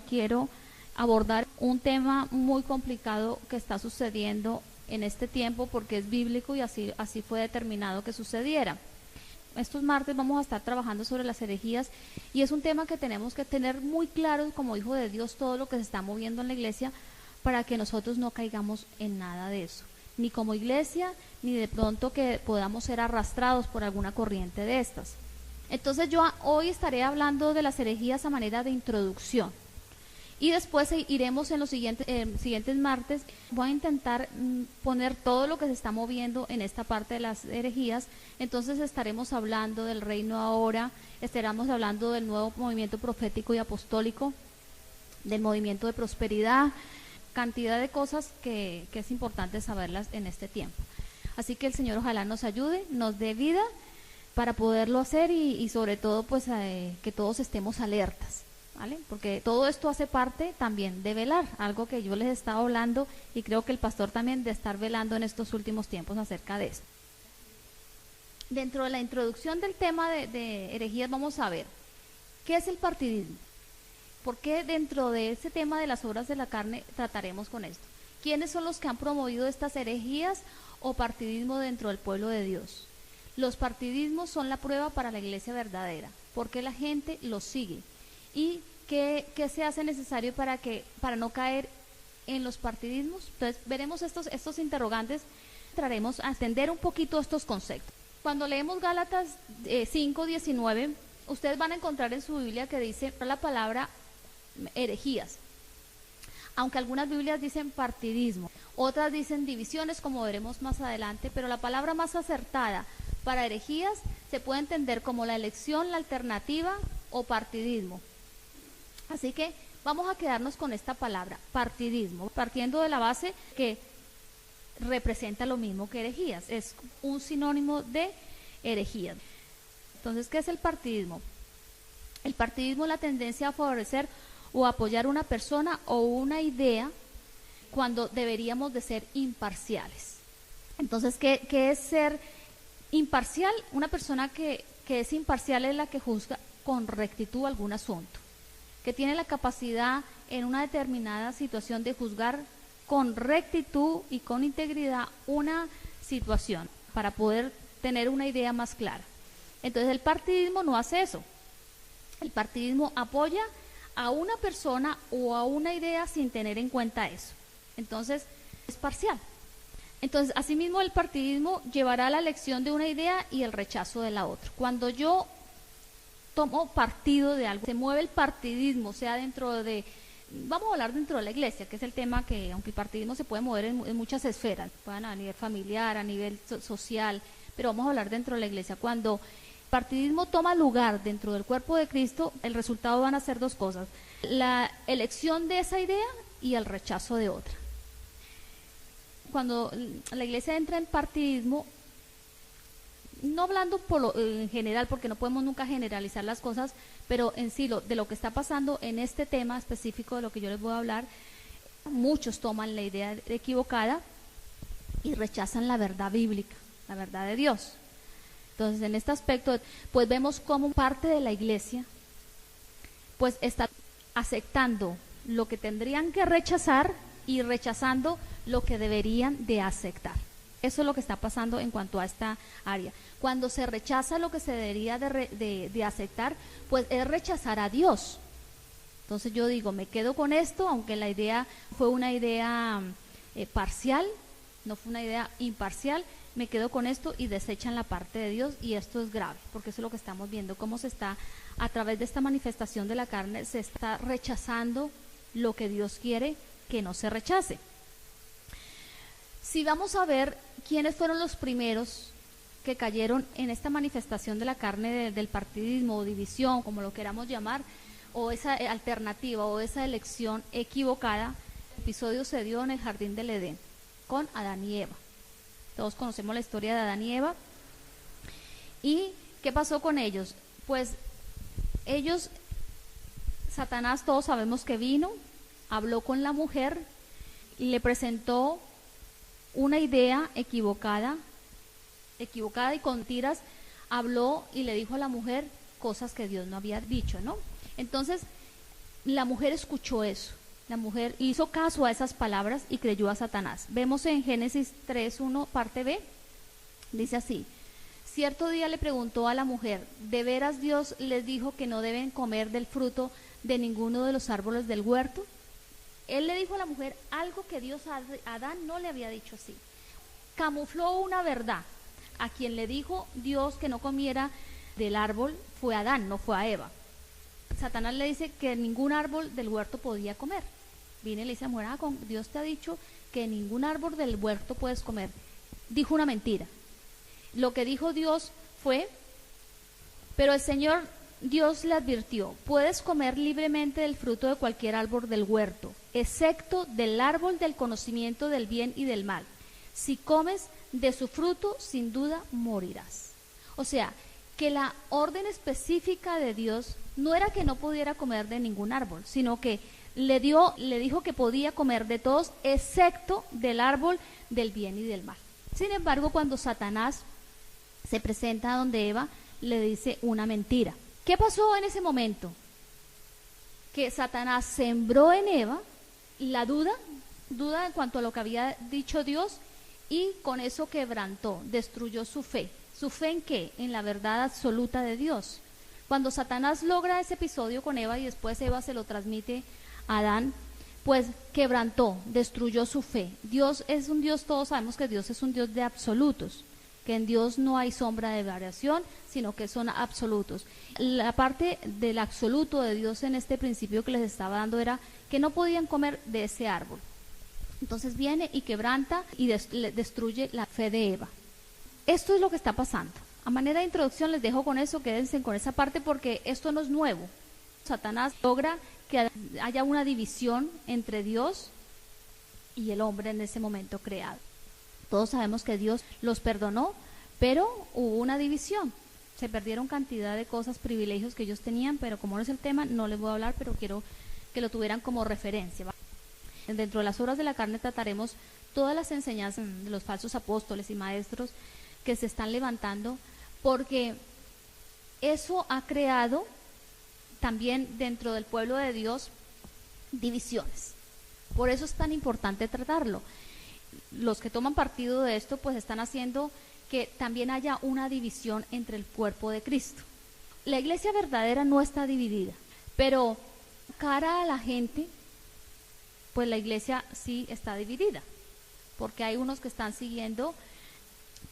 quiero abordar un tema muy complicado que está sucediendo en este tiempo porque es bíblico y así fue determinado que sucediera. Estos martes vamos a estar trabajando sobre las herejías y es un tema que tenemos que tener muy claro como hijo de Dios todo lo que se está moviendo en la iglesia para que nosotros no caigamos en nada de eso, ni como iglesia, ni de pronto que podamos ser arrastrados por alguna corriente de estas. Entonces yo hoy estaré hablando de las herejías a manera de introducción. Y después iremos en los siguientes martes. Voy a intentar poner todo lo que se está moviendo en esta parte de las herejías. Entonces estaremos hablando del reino ahora, estaremos hablando del nuevo movimiento profético y apostólico, del movimiento de prosperidad, cantidad de cosas que es importante saberlas en este tiempo. Así que el Señor ojalá nos ayude, nos dé vida para poderlo hacer y sobre todo pues que todos estemos alertas. ¿Vale? Porque todo esto hace parte también de velar, algo que yo les he estado hablando y creo que el pastor también de estar velando en estos últimos tiempos acerca de esto. Dentro de la introducción del tema de herejías vamos a ver qué es el partidismo, porque dentro de ese tema de las obras de la carne trataremos con esto. ¿Quiénes son los que han promovido estas herejías o partidismo dentro del pueblo de Dios? Los partidismos son la prueba para la iglesia verdadera, porque la gente los sigue. ¿Y qué se hace necesario para no caer en los partidismos? Entonces veremos estos interrogantes, entraremos a extender un poquito estos conceptos. Cuando leemos Gálatas 5:19, ustedes van a encontrar en su Biblia que dice la palabra herejías, aunque algunas Biblias dicen partidismo, otras dicen divisiones, como veremos más adelante, pero la palabra más acertada para herejías se puede entender como la elección, la alternativa o partidismo. Así que vamos a quedarnos con esta palabra, partidismo, partiendo de la base que representa lo mismo que herejías, es un sinónimo de herejías. Entonces, ¿qué es el partidismo? El partidismo es la tendencia a favorecer o apoyar una persona o una idea cuando deberíamos de ser imparciales. Entonces, ¿qué es ser imparcial? Una persona que es imparcial es la que juzga con rectitud algún asunto, que tiene la capacidad en una determinada situación de juzgar con rectitud y con integridad una situación para poder tener una idea más clara. Entonces el partidismo no hace eso. El partidismo apoya a una persona o a una idea sin tener en cuenta eso. Entonces es parcial. Entonces asimismo el partidismo llevará a la elección de una idea y el rechazo de la otra. Cuando yo tomo partido de algo, se mueve el partidismo, sea vamos a hablar dentro de la iglesia, que es el tema que, aunque el partidismo se puede mover en muchas esferas, a nivel familiar, a nivel social, pero vamos a hablar dentro de la iglesia. Cuando el partidismo toma lugar dentro del cuerpo de Cristo, el resultado van a ser dos cosas: la elección de esa idea y el rechazo de otra. Cuando la iglesia entra en partidismo, no hablando en general, porque no podemos nunca generalizar las cosas, pero en sí de lo que está pasando en este tema específico de lo que yo les voy a hablar, muchos toman la idea equivocada y rechazan la verdad bíblica, la verdad de Dios. Entonces en este aspecto pues vemos cómo parte de la iglesia pues está aceptando lo que tendrían que rechazar y rechazando lo que deberían de aceptar. Eso es lo que está pasando en cuanto a esta área. Cuando se rechaza lo que se debería de aceptar, pues es rechazar a Dios. Entonces yo digo, me quedo con esto, aunque la idea fue una idea parcial, no fue una idea imparcial, me quedo con esto y desechan la parte de Dios, y esto es grave, porque eso es lo que estamos viendo, cómo se está, a través de esta manifestación de la carne, se está rechazando lo que Dios quiere que no se rechace. Si vamos a ver quiénes fueron los primeros que cayeron en esta manifestación de la carne del partidismo o división, como lo queramos llamar, o esa alternativa o esa elección equivocada, el episodio se dio en el jardín del Edén con Adán y Eva. Todos conocemos la historia de Adán y Eva. ¿Y qué pasó con ellos? Pues ellos, Satanás, todos sabemos que vino, habló con la mujer y le presentó una idea equivocada y con tiras habló y le dijo a la mujer cosas que Dios no había dicho, ¿no? Entonces, La mujer escuchó eso. La mujer hizo caso a esas palabras y creyó a Satanás. Vemos en Génesis 3:1, parte B, dice así: cierto día le preguntó a la mujer, ¿de veras Dios les dijo que no deben comer del fruto de ninguno de los árboles del huerto? Él le dijo a la mujer algo que Dios a Adán no le había dicho así. Camufló una verdad. A quien le dijo Dios que no comiera del árbol fue Adán, no fue a Eva. Satanás le dice que ningún árbol del huerto podía comer. Viene y le dice a la mujer, Dios te ha dicho que ningún árbol del huerto puedes comer. Dijo una mentira. Lo que dijo Dios fue, pero el Señor Dios le advirtió, puedes comer libremente del fruto de cualquier árbol del huerto, excepto del árbol del conocimiento del bien y del mal. Si comes de su fruto, sin duda morirás. O sea, que la orden específica de Dios no era que no pudiera comer de ningún árbol, sino que le dijo que podía comer de todos, excepto del árbol del bien y del mal. Sin embargo, cuando Satanás se presenta donde Eva, le dice una mentira. ¿Qué pasó en ese momento? Que Satanás sembró en Eva la duda en cuanto a lo que había dicho Dios, y con eso quebrantó, destruyó su fe. ¿Su fe en qué? En la verdad absoluta de Dios. Cuando Satanás logra ese episodio con Eva y después Eva se lo transmite a Adán, pues quebrantó, destruyó su fe. Dios es un Dios, todos sabemos que Dios es un Dios de absolutos, que en Dios no hay sombra de variación, sino que son absolutos. La parte del absoluto de Dios en este principio que les estaba dando era que no podían comer de ese árbol. Entonces viene y quebranta y destruye la fe de Eva. Esto es lo que está pasando. A manera de introducción les dejo con eso, quédense con esa parte porque esto no es nuevo. Satanás logra que haya una división entre Dios y el hombre en ese momento creado. Todos sabemos que Dios los perdonó, pero hubo una división. Se perdieron cantidad de cosas, privilegios que ellos tenían, pero como no es el tema, no les voy a hablar, pero quiero que lo tuvieran como referencia. Dentro de las obras de la carne trataremos todas las enseñanzas de los falsos apóstoles y maestros que se están levantando, porque eso ha creado también dentro del pueblo de Dios divisiones. Por eso es tan importante tratarlo. Los que toman partido de esto pues están haciendo que también haya una división entre el cuerpo de Cristo. La iglesia verdadera no está dividida, pero cara a la gente, pues la iglesia sí está dividida, porque hay unos que están siguiendo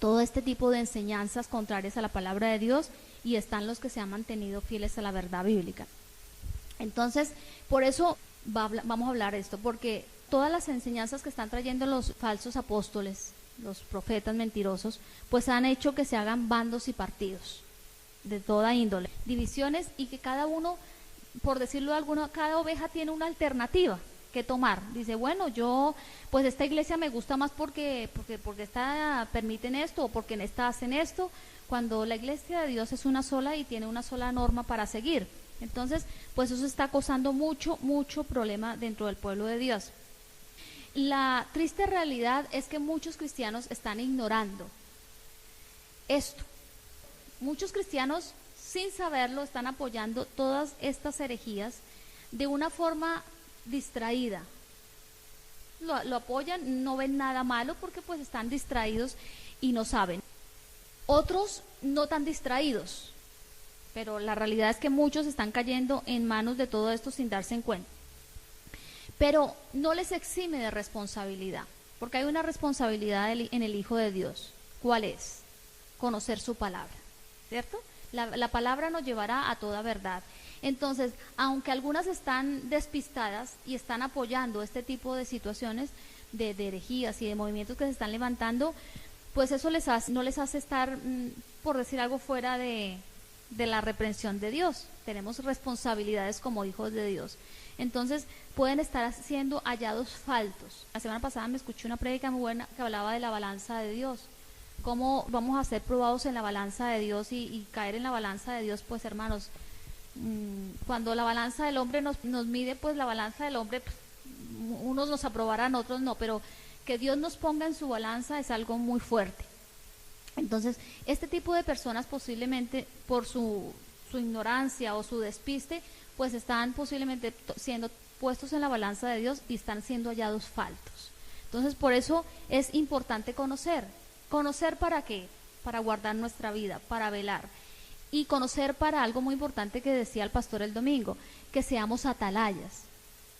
todo este tipo de enseñanzas contrarias a la palabra de Dios y están los que se han mantenido fieles a la verdad bíblica. Entonces, por eso vamos a hablar de esto, porque todas las enseñanzas que están trayendo los falsos apóstoles, los profetas mentirosos, pues han hecho que se hagan bandos y partidos de toda índole, divisiones, y que cada uno, por decirlo de alguno, cada oveja tiene una alternativa que tomar. Dice, bueno, yo, pues esta iglesia me gusta más porque esta permiten esto, o porque en esta hacen esto, cuando la iglesia de Dios es una sola y tiene una sola norma para seguir. Entonces, pues eso está causando mucho problema dentro del pueblo de Dios. La triste realidad es que muchos cristianos están ignorando esto. Muchos cristianos, sin saberlo, están apoyando todas estas herejías de una forma distraída. Lo apoyan, no ven nada malo porque pues están distraídos y no saben. Otros no tan distraídos, pero la realidad es que muchos están cayendo en manos de todo esto sin darse en cuenta. Pero no les exime de responsabilidad, porque hay una responsabilidad en el Hijo de Dios. ¿Cuál es? Conocer su palabra, ¿cierto? La palabra nos llevará a toda verdad. Entonces, aunque algunas están despistadas y están apoyando este tipo de situaciones de herejías y de movimientos que se están levantando, pues eso no les hace estar, por decir algo, fuera de la reprensión de Dios. Tenemos responsabilidades como hijos de Dios. Entonces, pueden estar siendo hallados faltos. La semana pasada me escuché una prédica muy buena que hablaba de la balanza de Dios. ¿Cómo vamos a ser probados en la balanza de Dios y caer en la balanza de Dios? Pues, hermanos, cuando la balanza del hombre nos mide, pues la balanza del hombre, pues, unos nos aprobarán, otros no, pero que Dios nos ponga en su balanza es algo muy fuerte. Entonces, este tipo de personas posiblemente por su su ignorancia o su despiste, pues están posiblemente siendo puestos en la balanza de Dios y están siendo hallados faltos. Entonces, por eso es importante conocer. ¿Conocer para qué? Para guardar nuestra vida, para velar. Y conocer para algo muy importante que decía el pastor el domingo, que seamos atalayas,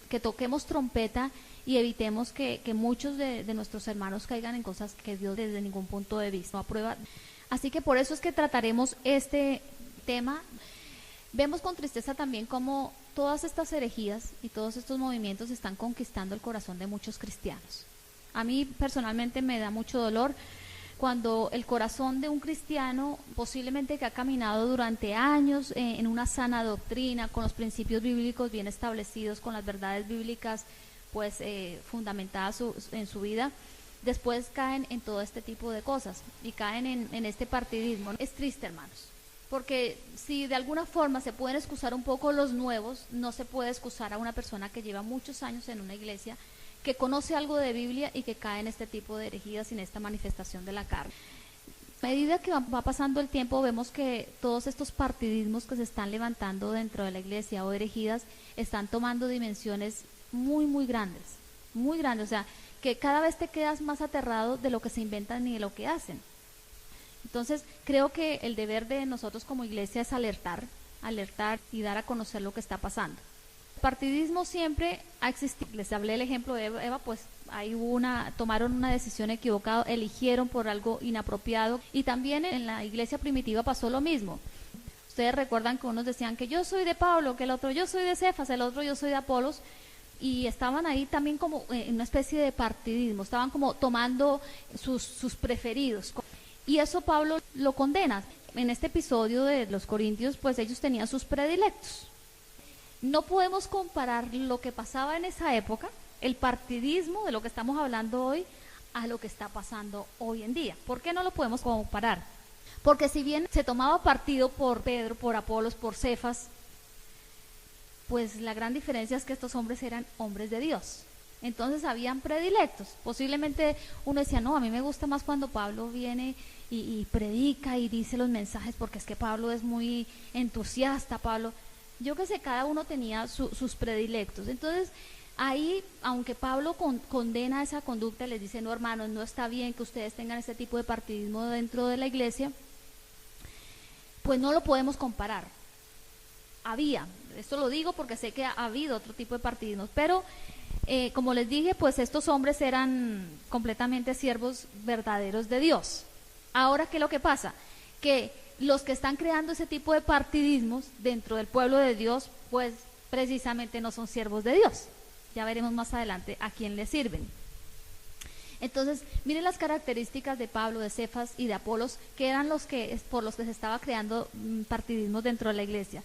que toquemos trompeta y evitemos que muchos de nuestros hermanos caigan en cosas que Dios desde ningún punto de vista no aprueba. Así que por eso es que trataremos este tema. Vemos con tristeza también cómo todas estas herejías y todos estos movimientos están conquistando el corazón de muchos cristianos. A mí personalmente me da mucho dolor cuando el corazón de un cristiano, posiblemente que ha caminado durante años en una sana doctrina, con los principios bíblicos bien establecidos, con las verdades bíblicas pues fundamentadas en su vida, después caen en todo este tipo de cosas y caen en este partidismo. Es triste, hermanos, porque si de alguna forma se pueden excusar un poco los nuevos, no se puede excusar a una persona que lleva muchos años en una iglesia, que conoce algo de Biblia y que cae en este tipo de herejías y en esta manifestación de la carne. A medida que va pasando el tiempo, vemos que todos estos partidismos que se están levantando dentro de la iglesia o herejías están tomando dimensiones muy, muy grandes, o sea, que cada vez te quedas más aterrado de lo que se inventan y de lo que hacen. Entonces, creo que el deber de nosotros como iglesia es alertar y dar a conocer lo que está pasando. Partidismo siempre ha existido. Les hablé el ejemplo de Eva, pues ahí tomaron una decisión equivocada, eligieron por algo inapropiado, y también en la iglesia primitiva pasó lo mismo. Ustedes recuerdan que unos decían que yo soy de Pablo, que el otro yo soy de Cefas, el otro yo soy de Apolos, y estaban ahí también como en una especie de partidismo, estaban como tomando sus preferidos, y eso Pablo lo condena. En este episodio de los Corintios, pues ellos tenían sus predilectos. No podemos comparar lo que pasaba en esa época, el partidismo de lo que estamos hablando hoy, a lo que está pasando hoy en día. ¿Por qué no lo podemos comparar? Porque si bien se tomaba partido por Pedro, por Apolos, por Cefas, pues la gran diferencia es que estos hombres eran hombres de Dios. Entonces habían predilectos. Posiblemente uno decía, no, a mí me gusta más cuando Pablo viene y predica y dice los mensajes, porque es que Pablo es muy entusiasta, Pablo. Yo que sé, cada uno tenía sus predilectos. Entonces, ahí, aunque Pablo condena esa conducta, les dice, no, hermanos, no está bien que ustedes tengan este tipo de partidismo dentro de la iglesia, pues no lo podemos comparar. Esto lo digo porque sé que ha habido otro tipo de partidismos, pero como les dije, pues estos hombres eran completamente siervos verdaderos de Dios. Ahora, ¿qué es lo que pasa? Que los que están creando ese tipo de partidismos dentro del pueblo de Dios, pues precisamente no son siervos de Dios. Ya veremos más adelante a quién les sirven. Entonces, miren las características de Pablo, de Cefas y de Apolos, que eran por los que se estaba creando partidismos dentro de la iglesia.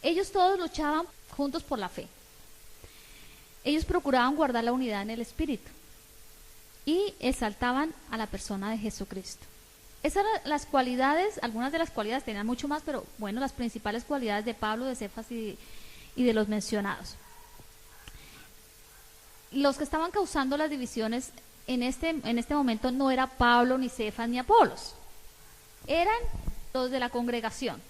Ellos todos luchaban juntos por la fe. Ellos procuraban guardar la unidad en el espíritu y exaltaban a la persona de Jesucristo. Esas eran las cualidades, algunas de las cualidades, tenían mucho más, pero bueno, las principales cualidades de Pablo, de Cefas y de los mencionados. Los que estaban causando las divisiones en este momento no era Pablo, ni Cefas, ni Apolos. Eran los de la congregación,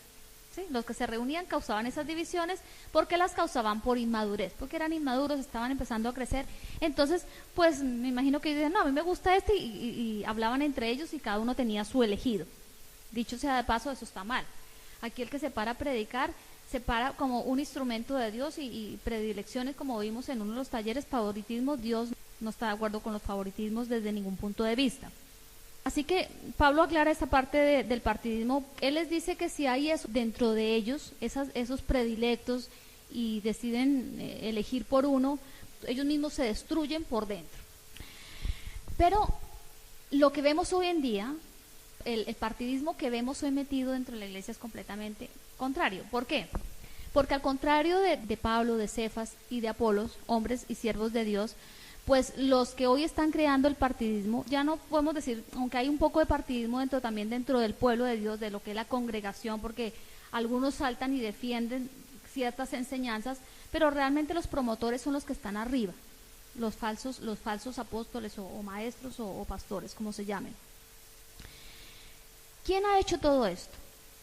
¿sí? Los que se reunían causaban esas divisiones porque las causaban por inmadurez, porque eran inmaduros, estaban empezando a crecer. Entonces, pues me imagino que dicen, no, a mí me gusta y hablaban entre ellos y cada uno tenía su elegido. Dicho sea de paso, eso está mal. Aquí el que se para a predicar, se para como un instrumento de Dios y predilecciones, como vimos en uno de los talleres, favoritismos. Dios no está de acuerdo con los favoritismos desde ningún punto de vista. Así que Pablo aclara esta parte del partidismo. Él les dice que si hay eso dentro de ellos, esos predilectos, y deciden elegir por uno, ellos mismos se destruyen por dentro. Pero lo que vemos hoy en día, el partidismo que vemos hoy metido dentro de la iglesia es completamente contrario. ¿Por qué? Porque al contrario de Pablo, de Cefas y de Apolos, hombres y siervos de Dios, pues los que hoy están creando el partidismo, ya no podemos decir, aunque hay un poco de partidismo también dentro del pueblo de Dios, de lo que es la congregación, porque algunos saltan y defienden ciertas enseñanzas, pero realmente los promotores son los que están arriba, los falsos apóstoles o maestros o pastores, como se llamen. ¿Quién ha hecho todo esto?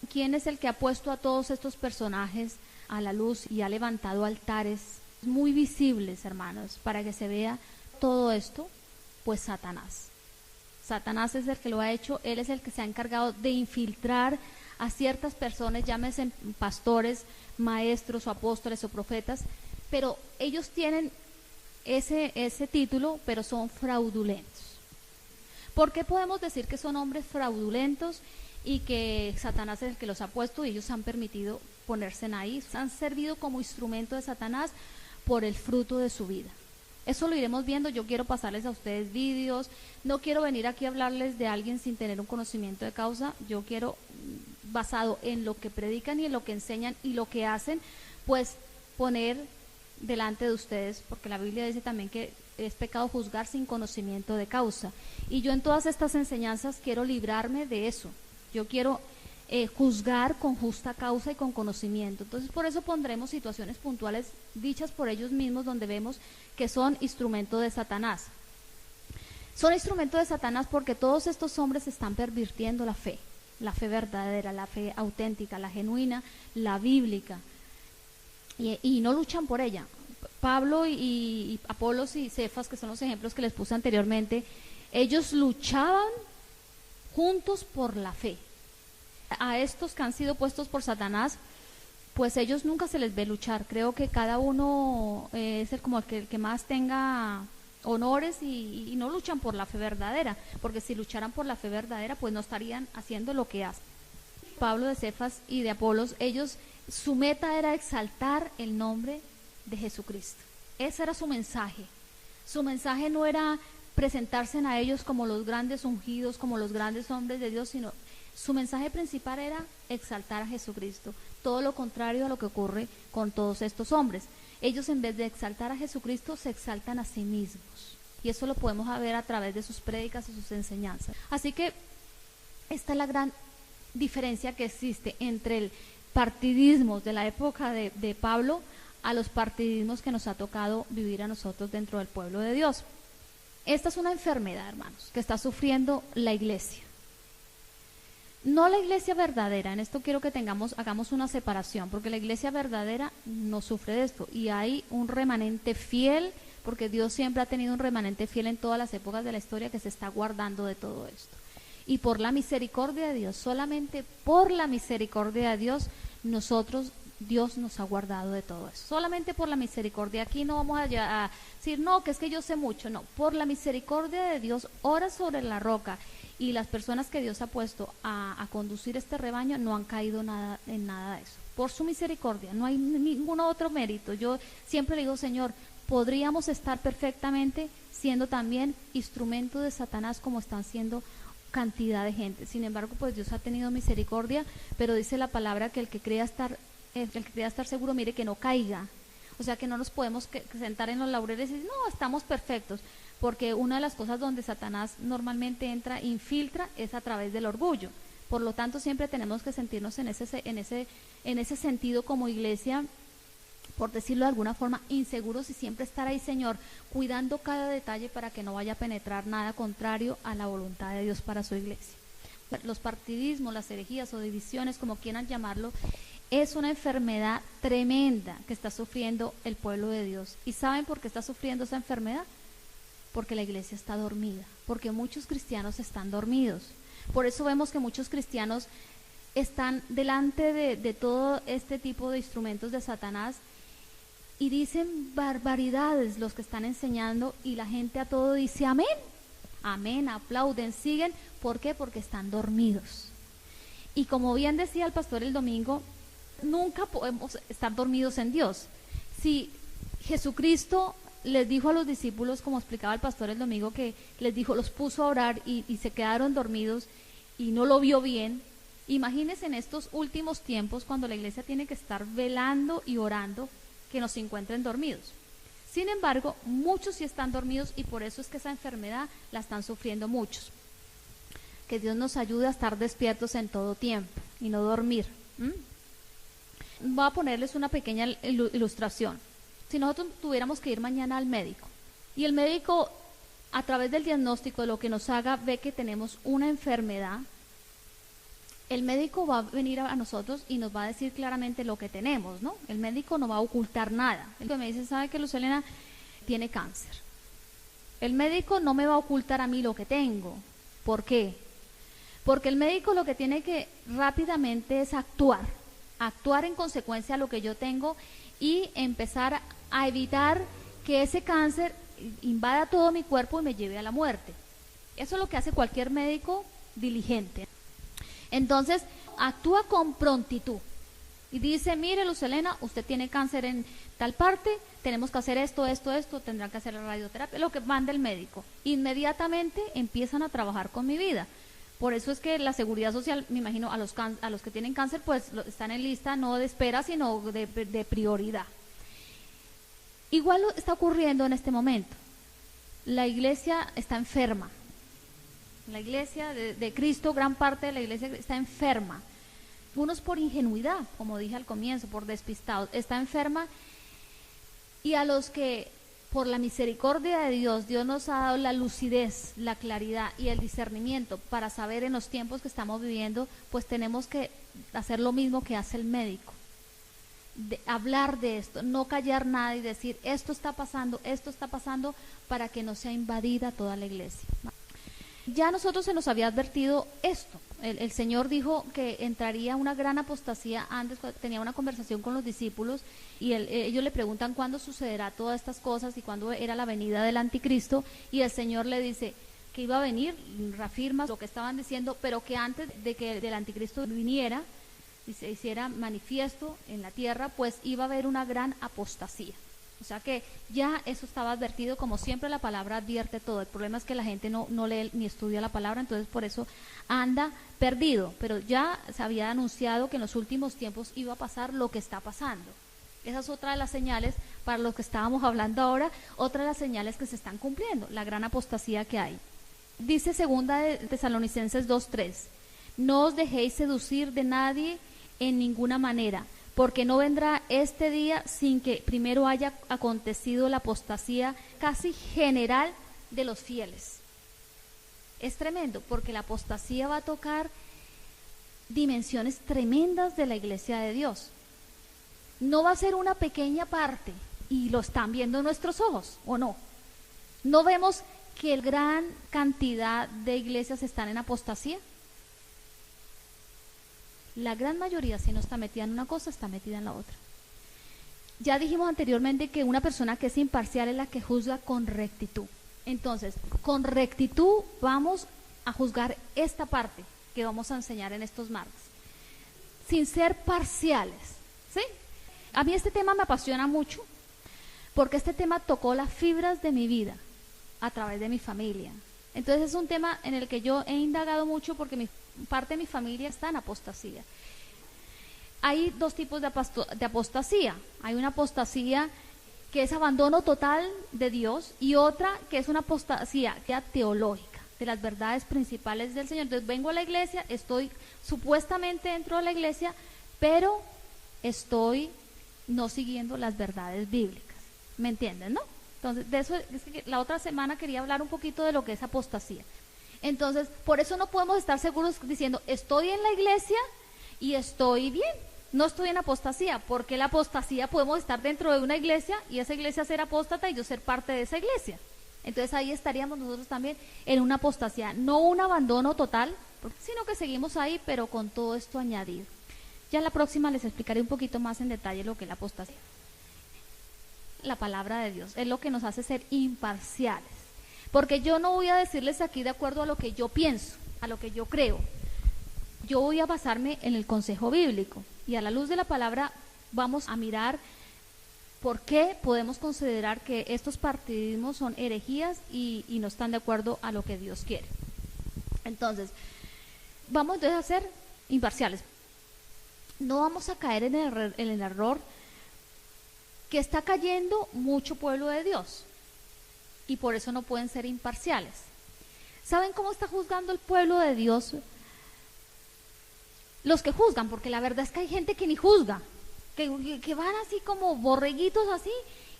quién es el que ha puesto a todos estos personajes a la luz y ha levantado altares muy visibles, hermanos, para que se vea todo esto? Pues Satanás. Satanás es el que lo ha hecho, él es el que se ha encargado de infiltrar a ciertas personas, llámense pastores, maestros o apóstoles o profetas, pero ellos tienen ese título, pero son fraudulentos. ¿Por qué podemos decir que son hombres fraudulentos y que Satanás es el que los ha puesto y ellos han permitido ponerse en ahí? Han servido como instrumento de Satanás por el fruto de su vida. Eso lo iremos viendo. Yo quiero pasarles a ustedes vídeos, no quiero venir aquí a hablarles de alguien sin tener un conocimiento de causa. Yo quiero, basado en lo que predican y en lo que enseñan y lo que hacen, pues poner delante de ustedes, porque la Biblia dice también que es pecado juzgar sin conocimiento de causa, y yo en todas estas enseñanzas quiero librarme de eso. Yo quiero juzgar con justa causa y con conocimiento. Entonces por eso pondremos situaciones puntuales dichas por ellos mismos, donde vemos que son instrumento de Satanás. Son instrumento de Satanás porque todos estos hombres están pervirtiendo la fe verdadera, la fe auténtica, la genuina, la bíblica, y no luchan por ella. Pablo y Apolos y Cefas, que son los ejemplos que les puse anteriormente, ellos luchaban juntos por la fe. A estos que han sido puestos por Satanás, pues ellos nunca se les ve luchar. Creo que cada uno es el que más tenga honores y no luchan por la fe verdadera, porque si lucharan por la fe verdadera, pues no estarían haciendo lo que hacen. Pablo, de Cefas y de Apolos, ellos, su meta era exaltar el nombre de Jesucristo. Ese era su mensaje. Su mensaje no era presentarse a ellos como los grandes ungidos, como los grandes hombres de Dios, sino su mensaje principal era exaltar a Jesucristo. Todo lo contrario a lo que ocurre con todos estos hombres. Ellos, en vez de exaltar a Jesucristo, se exaltan a sí mismos. Y eso lo podemos ver a través de sus prédicas y sus enseñanzas. Así que esta es la gran diferencia que existe entre el partidismo de la época de Pablo a los partidismos que nos ha tocado vivir a nosotros dentro del pueblo de Dios. Esta es una enfermedad, hermanos, que está sufriendo la iglesia. No la iglesia verdadera, en esto quiero que hagamos una separación, porque la iglesia verdadera no sufre de esto, y hay un remanente fiel, porque Dios siempre ha tenido un remanente fiel en todas las épocas de la historia que se está guardando de todo esto. Y por la misericordia de Dios, solamente por la misericordia de Dios, Dios nos ha guardado de todo eso. Solamente por la misericordia. Aquí no vamos a decir, no, que es que yo sé mucho. No, por la misericordia de Dios, ora sobre la roca. Y las personas que Dios ha puesto a conducir este rebaño no han caído en nada de eso. Por su misericordia, no hay ningún otro mérito. Yo siempre le digo, Señor, podríamos estar perfectamente siendo también instrumento de Satanás, como están siendo cantidad de gente. Sin embargo, pues Dios ha tenido misericordia, pero dice la palabra que el que crea estar seguro, mire que no caiga. O sea que no nos podemos sentar en los laureles y decir, no, estamos perfectos, porque una de las cosas donde Satanás normalmente entra, infiltra, es a través del orgullo. Por lo tanto, siempre tenemos que sentirnos en ese sentido como iglesia, por decirlo de alguna forma, inseguros, y siempre estar ahí, Señor, cuidando cada detalle para que no vaya a penetrar nada contrario a la voluntad de Dios para su iglesia. Los partidismos, las herejías o divisiones, como quieran llamarlo, es una enfermedad tremenda que está sufriendo el pueblo de Dios. ¿Y saben por qué está sufriendo esa enfermedad? Porque la iglesia está dormida, porque muchos cristianos están dormidos. Por eso vemos que muchos cristianos están delante de todo este tipo de instrumentos de Satanás y dicen barbaridades los que están enseñando, y la gente a todo dice amén, amén, aplauden, siguen. ¿Por qué? Porque están dormidos. Y como bien decía el pastor el domingo, nunca podemos estar dormidos en Dios. Si Jesucristo les dijo a los discípulos, como explicaba el pastor el domingo, que les dijo, los puso a orar y se quedaron dormidos y no lo vio bien, imagínense en estos últimos tiempos, cuando la iglesia tiene que estar velando y orando, que nos encuentren dormidos. Sin embargo, muchos sí están dormidos, y por eso es que esa enfermedad la están sufriendo muchos. Que Dios nos ayude a estar despiertos en todo tiempo y no dormir. Voy a ponerles una pequeña ilustración. Si nosotros tuviéramos que ir mañana al médico, y el médico, a través del diagnóstico, de lo que nos haga, ve que tenemos una enfermedad, El médico va a venir a nosotros y nos va a decir claramente lo que tenemos, ¿no? El médico no va a ocultar nada. El que me dice, ¿sabe que Lucelena tiene cáncer? El médico no me va a ocultar a mí lo que tengo. ¿Por qué? Porque el médico lo que tiene que rápidamente es actuar en consecuencia a lo que yo tengo y empezar a evitar que ese cáncer invada todo mi cuerpo y me lleve a la muerte. Eso es lo que hace cualquier médico diligente. Entonces, actúa con prontitud y dice, mire Lucelena, usted tiene cáncer en tal parte, tenemos que hacer esto, tendrán que hacer la radioterapia, lo que manda el médico. Inmediatamente empiezan a trabajar con mi vida. Por eso es que la seguridad social, me imagino, a los que tienen cáncer, pues están en lista no de espera, sino de prioridad. Igual lo está ocurriendo en este momento. La iglesia está enferma. La iglesia de Cristo, gran parte de la iglesia está enferma. Unos por ingenuidad, como dije al comienzo, por despistados, está enferma. Y a los que por la misericordia de Dios, Dios nos ha dado la lucidez, la claridad y el discernimiento para saber en los tiempos que estamos viviendo, pues tenemos que hacer lo mismo que hace el médico. Hablar de esto, no callar nada y decir esto está pasando, para que no sea invadida toda la iglesia. Ya a nosotros se nos había advertido esto. El Señor dijo que entraría una gran apostasía. Antes tenía una conversación con los discípulos y ellos le preguntan cuándo sucederá todas estas cosas y cuándo era la venida del anticristo, y el Señor le dice que iba a venir, reafirma lo que estaban diciendo, pero que antes de que el anticristo viniera y se hiciera manifiesto en la tierra, pues iba a haber una gran apostasía. O sea que ya eso estaba advertido. Como siempre la palabra advierte todo. El problema es que la gente no lee ni estudia la palabra, entonces por eso anda perdido. Pero ya se había anunciado que en los últimos tiempos iba a pasar lo que está pasando. Esa es otra de las señales para lo que estábamos hablando ahora, otra de las señales que se están cumpliendo, la gran apostasía que hay. Dice segunda de Tesalonicenses 2:3, no os dejéis seducir de nadie en ninguna manera, porque no vendrá este día sin que primero haya acontecido la apostasía casi general de los fieles. Es tremendo, porque la apostasía va a tocar dimensiones tremendas de la iglesia de Dios. No va a ser una pequeña parte, y lo están viendo nuestros ojos, ¿o no? ¿No vemos que gran cantidad de iglesias están en apostasía? La gran mayoría, si no está metida en una cosa, está metida en la otra. Ya dijimos anteriormente que una persona que es imparcial es la que juzga con rectitud. Entonces, con rectitud vamos a juzgar esta parte que vamos a enseñar en estos martes, sin ser parciales, ¿sí? A mí este tema me apasiona mucho, porque este tema tocó las fibras de mi vida a través de mi familia. Entonces es un tema en el que yo he indagado mucho, porque parte de mi familia está en apostasía. Hay dos tipos de apostasía. Hay una apostasía que es abandono total de Dios, y otra que es una apostasía teológica, de las verdades principales del Señor. Entonces vengo a la iglesia, estoy supuestamente dentro de la iglesia, pero estoy no siguiendo las verdades bíblicas. ¿Me entienden, no? Entonces, de eso es que la otra semana quería hablar un poquito de lo que es apostasía. Entonces, por eso no podemos estar seguros diciendo, estoy en la iglesia y estoy bien, no estoy en apostasía, porque la apostasía podemos estar dentro de una iglesia y esa iglesia ser apóstata y yo ser parte de esa iglesia. Entonces ahí estaríamos nosotros también en una apostasía, no un abandono total, sino que seguimos ahí, pero con todo esto añadido. Ya en la próxima les explicaré un poquito más en detalle lo que es la apostasía. La palabra de Dios es lo que nos hace ser imparciales, porque yo no voy a decirles aquí de acuerdo a lo que yo pienso, a lo que yo creo. Yo voy a basarme en el consejo bíblico, y a la luz de la palabra vamos a mirar por qué podemos considerar que estos partidismos son herejías y no están de acuerdo a lo que Dios quiere. Entonces, vamos entonces a ser imparciales. No vamos a caer en el error que está cayendo mucho pueblo de Dios, y por eso no pueden ser imparciales. ¿Saben cómo está juzgando el pueblo de Dios? Los que juzgan, porque la verdad es que hay gente que ni juzga, que van así como borreguitos así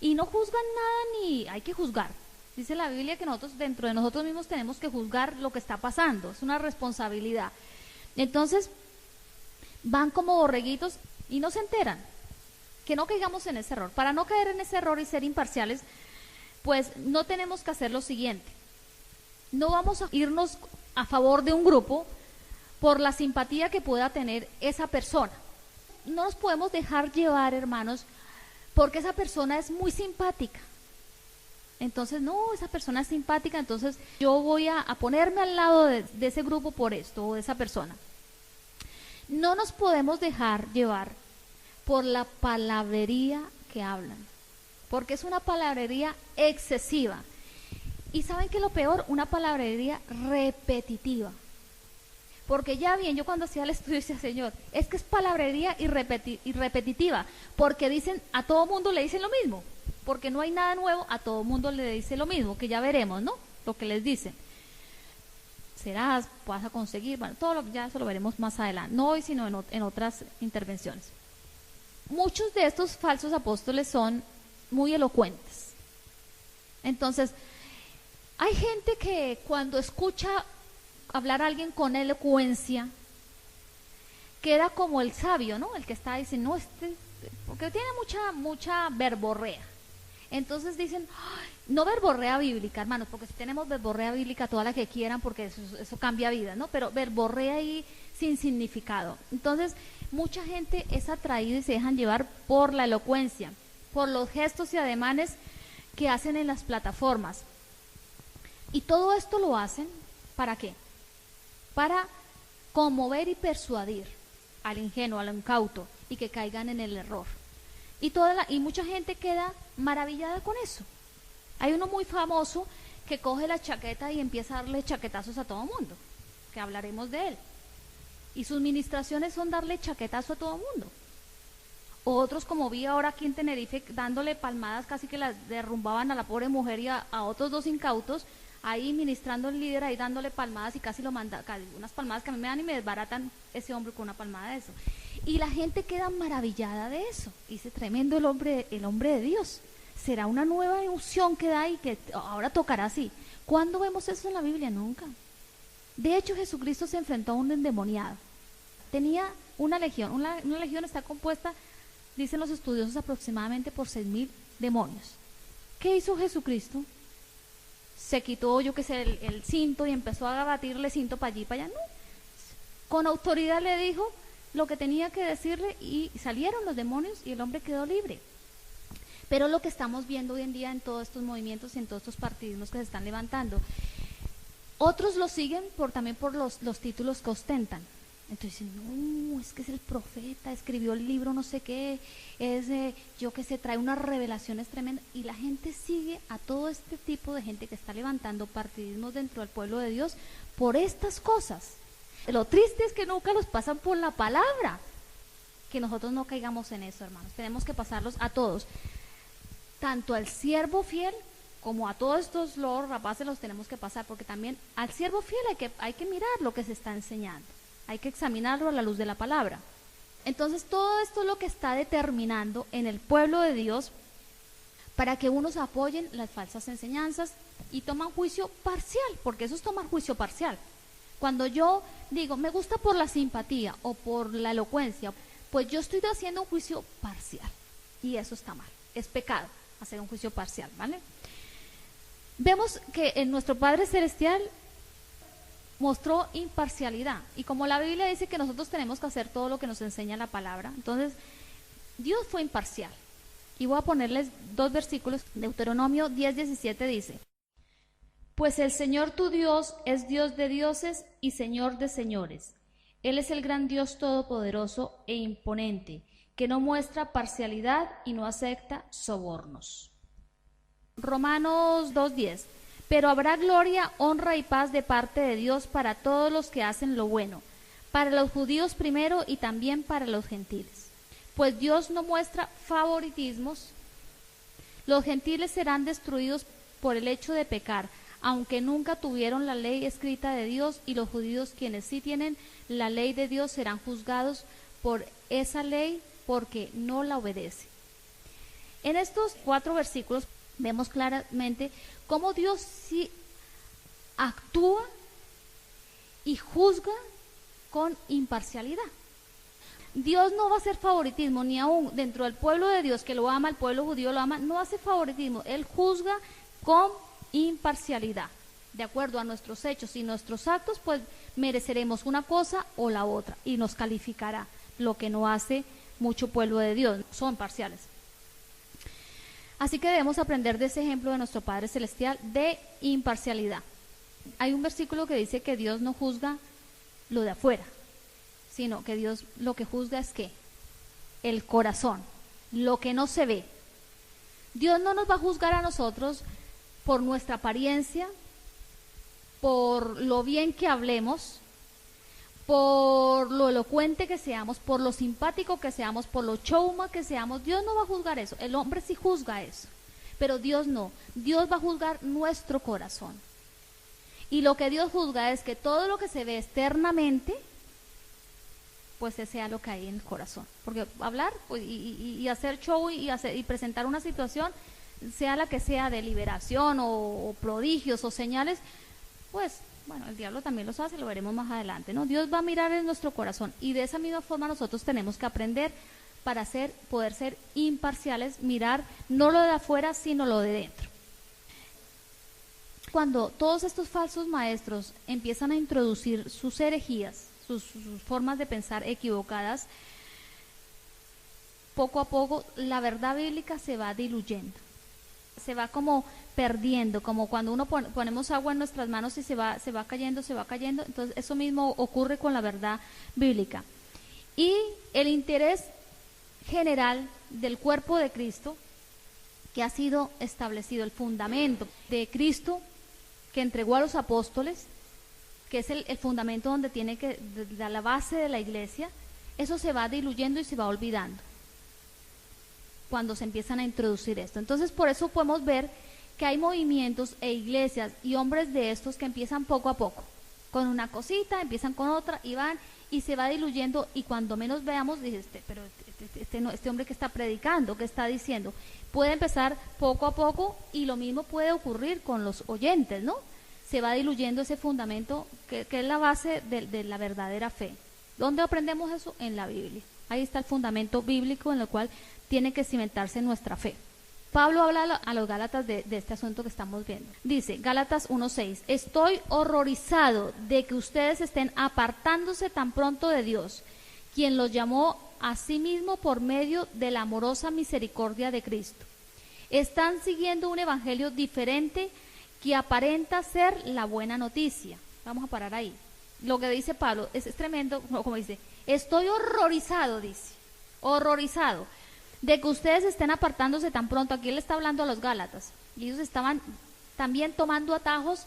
y no juzgan nada, ni hay que juzgar. Dice la Biblia que nosotros dentro de nosotros mismos tenemos que juzgar lo que está pasando, es una responsabilidad. Entonces, van como borreguitos y no se enteran. Que no caigamos en ese error. Para no caer en ese error y ser imparciales, pues no tenemos que hacer lo siguiente. No vamos a irnos a favor de un grupo por la simpatía que pueda tener esa persona. No nos podemos dejar llevar, hermanos, porque esa persona es muy simpática. Entonces, no, esa persona es simpática, entonces yo voy a ponerme al lado de ese grupo por esto o de esa persona. No nos podemos dejar llevar por la palabrería que hablan, porque es una palabrería excesiva. Y ¿saben qué es lo peor? Una palabrería repetitiva. Porque ya bien, yo cuando hacía el estudio decía, Señor, es que es palabrería y repetitiva, porque dicen, a todo mundo le dicen lo mismo, porque no hay nada nuevo, a todo mundo le dice lo mismo, que ya veremos, ¿no? Lo que les dicen. Serás, vas a conseguir, bueno, ya eso lo veremos más adelante, no hoy, sino en otras intervenciones. Muchos de estos falsos apóstoles son muy elocuentes. Entonces, hay gente que cuando escucha hablar a alguien con elocuencia, queda como el sabio, ¿no? El que está diciendo, no, porque tiene mucha verborrea. Entonces dicen, ay, no verborrea bíblica, hermanos, porque si tenemos verborrea bíblica, toda la que quieran, porque eso cambia vida, ¿no? Pero verborrea ahí sin significado. Entonces, mucha gente es atraída y se dejan llevar por la elocuencia, por los gestos y ademanes que hacen en las plataformas. Y todo esto lo hacen, ¿para qué? Para conmover y persuadir al ingenuo, al incauto, y que caigan en el error. Y mucha gente queda maravillada con eso. Hay uno muy famoso que coge la chaqueta y empieza a darle chaquetazos a todo el mundo, que hablaremos de él. Y sus ministraciones son darle chaquetazo a todo el mundo. Otros, como vi ahora aquí en Tenerife, dándole palmadas, casi que las derrumbaban a la pobre mujer y a otros dos incautos, ahí ministrando el líder, ahí dándole palmadas y casi lo manda, unas palmadas que a mí me dan y me desbaratan ese hombre con una palmada de eso. Y la gente queda maravillada de eso. Dice, tremendo el hombre de Dios. Será una nueva unción que da y que ahora tocará así. ¿Cuándo vemos eso en la Biblia? Nunca. De hecho, Jesucristo se enfrentó a un endemoniado. Tenía una legión. Una legión está compuesta, dicen los estudiosos, aproximadamente por 6,000 demonios. ¿Qué hizo Jesucristo? Se quitó, yo qué sé, el cinto y empezó a batirle cinto para allí, para allá. No. Con autoridad le dijo lo que tenía que decirle y salieron los demonios y el hombre quedó libre. Pero lo que estamos viendo hoy en día en todos estos movimientos y en todos estos partidismos que se están levantando, otros lo siguen también por los títulos que ostentan. Entonces dicen, no, es que es el profeta, escribió el libro no sé qué, yo que sé, trae unas revelaciones tremendas, y la gente sigue a todo este tipo de gente que está levantando partidismos dentro del pueblo de Dios por estas cosas. Lo triste es que nunca los pasan por la palabra, que nosotros no caigamos en eso, hermanos. Tenemos que pasarlos a todos, tanto al siervo fiel como a todos estos lobos rapaces los tenemos que pasar, porque también al siervo fiel hay que mirar lo que se está enseñando. Hay que examinarlo a la luz de la palabra. Entonces, todo esto es lo que está determinando en el pueblo de Dios para que unos apoyen las falsas enseñanzas y toman juicio parcial, porque eso es tomar juicio parcial. Cuando yo digo, me gusta por la simpatía o por la elocuencia, pues yo estoy haciendo un juicio parcial y eso está mal. Es pecado hacer un juicio parcial, ¿vale? Vemos que en nuestro Padre Celestial mostró imparcialidad, y como la Biblia dice que nosotros tenemos que hacer todo lo que nos enseña la palabra, entonces Dios fue imparcial. Y voy a ponerles 2 versículos. Deuteronomio 10:17 dice, pues el Señor tu Dios es Dios de dioses y Señor de señores. Él es el gran Dios todopoderoso e imponente, que no muestra parcialidad y no acepta sobornos. Romanos 2:10, pero habrá gloria, honra y paz de parte de Dios para todos los que hacen lo bueno, para los judíos primero y también para los gentiles. Pues Dios no muestra favoritismos. Los gentiles serán destruidos por el hecho de pecar, aunque nunca tuvieron la ley escrita de Dios, y los judíos, quienes sí tienen la ley de Dios, serán juzgados por esa ley porque no la obedecen. En estos 4 versículos vemos claramente cómo Dios sí actúa y juzga con imparcialidad. Dios no va a hacer favoritismo, ni aún dentro del pueblo de Dios que lo ama, el pueblo judío lo ama, no hace favoritismo. Él juzga con imparcialidad, de acuerdo a nuestros hechos y nuestros actos, pues mereceremos una cosa o la otra y nos calificará, lo que no hace mucho pueblo de Dios, son parciales. Así que debemos aprender de ese ejemplo de nuestro Padre Celestial de imparcialidad. Hay un versículo que dice que Dios no juzga lo de afuera, sino que Dios lo que juzga es ¿qué? El corazón, lo que no se ve. Dios no nos va a juzgar a nosotros por nuestra apariencia, por lo bien que hablemos, por lo elocuente que seamos, por lo simpático que seamos, por lo showman que seamos. Dios no va a juzgar eso. El hombre sí juzga eso, pero Dios no. Dios va a juzgar nuestro corazón. Y lo que Dios juzga es que todo lo que se ve externamente, pues ese sea lo que hay en el corazón. Porque hablar pues, y hacer show y presentar una situación, sea la que sea de liberación o prodigios o señales, pues bueno, el diablo también los hace, lo veremos más adelante, ¿no? Dios va a mirar en nuestro corazón y de esa misma forma nosotros tenemos que aprender para poder ser imparciales, mirar no lo de afuera, sino lo de dentro. Cuando todos estos falsos maestros empiezan a introducir sus herejías, sus formas de pensar equivocadas, poco a poco la verdad bíblica se va diluyendo, se va como perdiendo, como cuando uno ponemos agua en nuestras manos y se va cayendo, entonces eso mismo ocurre con la verdad bíblica. Y el interés general del cuerpo de Cristo, que ha sido establecido, el fundamento de Cristo que entregó a los apóstoles, que es el fundamento donde tiene que, la base de la iglesia, eso se va diluyendo y se va olvidando cuando se empiezan a introducir esto. Entonces por eso podemos ver que hay movimientos e iglesias y hombres de estos que empiezan poco a poco, con una cosita, empiezan con otra y van y se va diluyendo y cuando menos veamos, dices, pero este hombre que está predicando, que está diciendo, puede empezar poco a poco y lo mismo puede ocurrir con los oyentes, ¿no? Se va diluyendo ese fundamento que es la base de la verdadera fe. ¿Dónde aprendemos eso? En la Biblia. Ahí está el fundamento bíblico en el cual tiene que cimentarse nuestra fe. Pablo habla a los Gálatas de este asunto que estamos viendo. Dice, Gálatas 1:6, estoy horrorizado de que ustedes estén apartándose tan pronto de Dios, quien los llamó a sí mismo por medio de la amorosa misericordia de Cristo. Están siguiendo un evangelio diferente que aparenta ser la buena noticia. Vamos a parar ahí. Lo que dice Pablo es tremendo, como dice, estoy horrorizado, dice, horrorizado de que ustedes estén apartándose tan pronto. Aquí él está hablando a los Gálatas y ellos estaban también tomando atajos.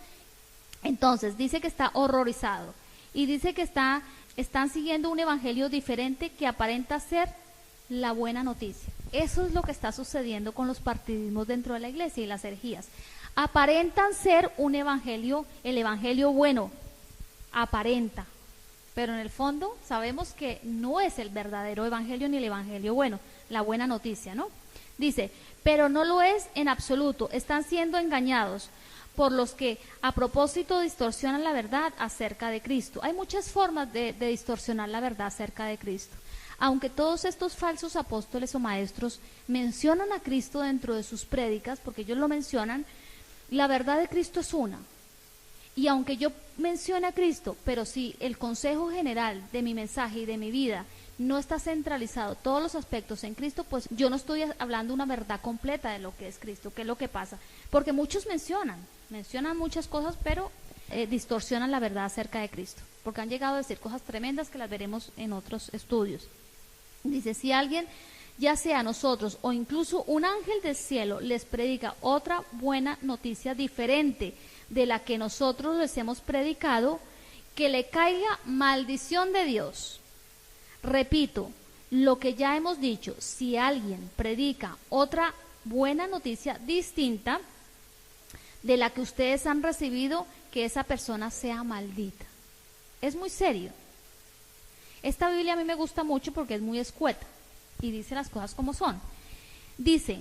Entonces dice que está horrorizado y dice que están siguiendo un evangelio diferente que aparenta ser la buena noticia. Eso es lo que está sucediendo con los partidismos dentro de la iglesia y las herejías. Aparentan ser un evangelio, el evangelio bueno, aparenta, pero en el fondo sabemos que no es el verdadero evangelio ni el evangelio bueno, la buena noticia, ¿no? Dice, pero no lo es en absoluto, están siendo engañados por los que a propósito distorsionan la verdad acerca de Cristo. Hay muchas formas de distorsionar la verdad acerca de Cristo. Aunque todos estos falsos apóstoles o maestros mencionan a Cristo dentro de sus prédicas, porque ellos lo mencionan, la verdad de Cristo es una. Y aunque yo mencione a Cristo, pero si el consejo general de mi mensaje y de mi vida no está centralizado todos los aspectos en Cristo, pues yo no estoy hablando una verdad completa de lo que es Cristo, qué es lo que pasa. Porque muchos mencionan muchas cosas, pero distorsionan la verdad acerca de Cristo, porque han llegado a decir cosas tremendas que las veremos en otros estudios. Dice, si alguien, ya sea nosotros o incluso un ángel del cielo, les predica otra buena noticia diferente de la que nosotros les hemos predicado, que le caiga maldición de Dios. Repito, lo que ya hemos dicho, si alguien predica otra buena noticia distinta de la que ustedes han recibido, que esa persona sea maldita. Es muy serio. Esta Biblia a mí me gusta mucho porque es muy escueta y dice las cosas como son. Dice,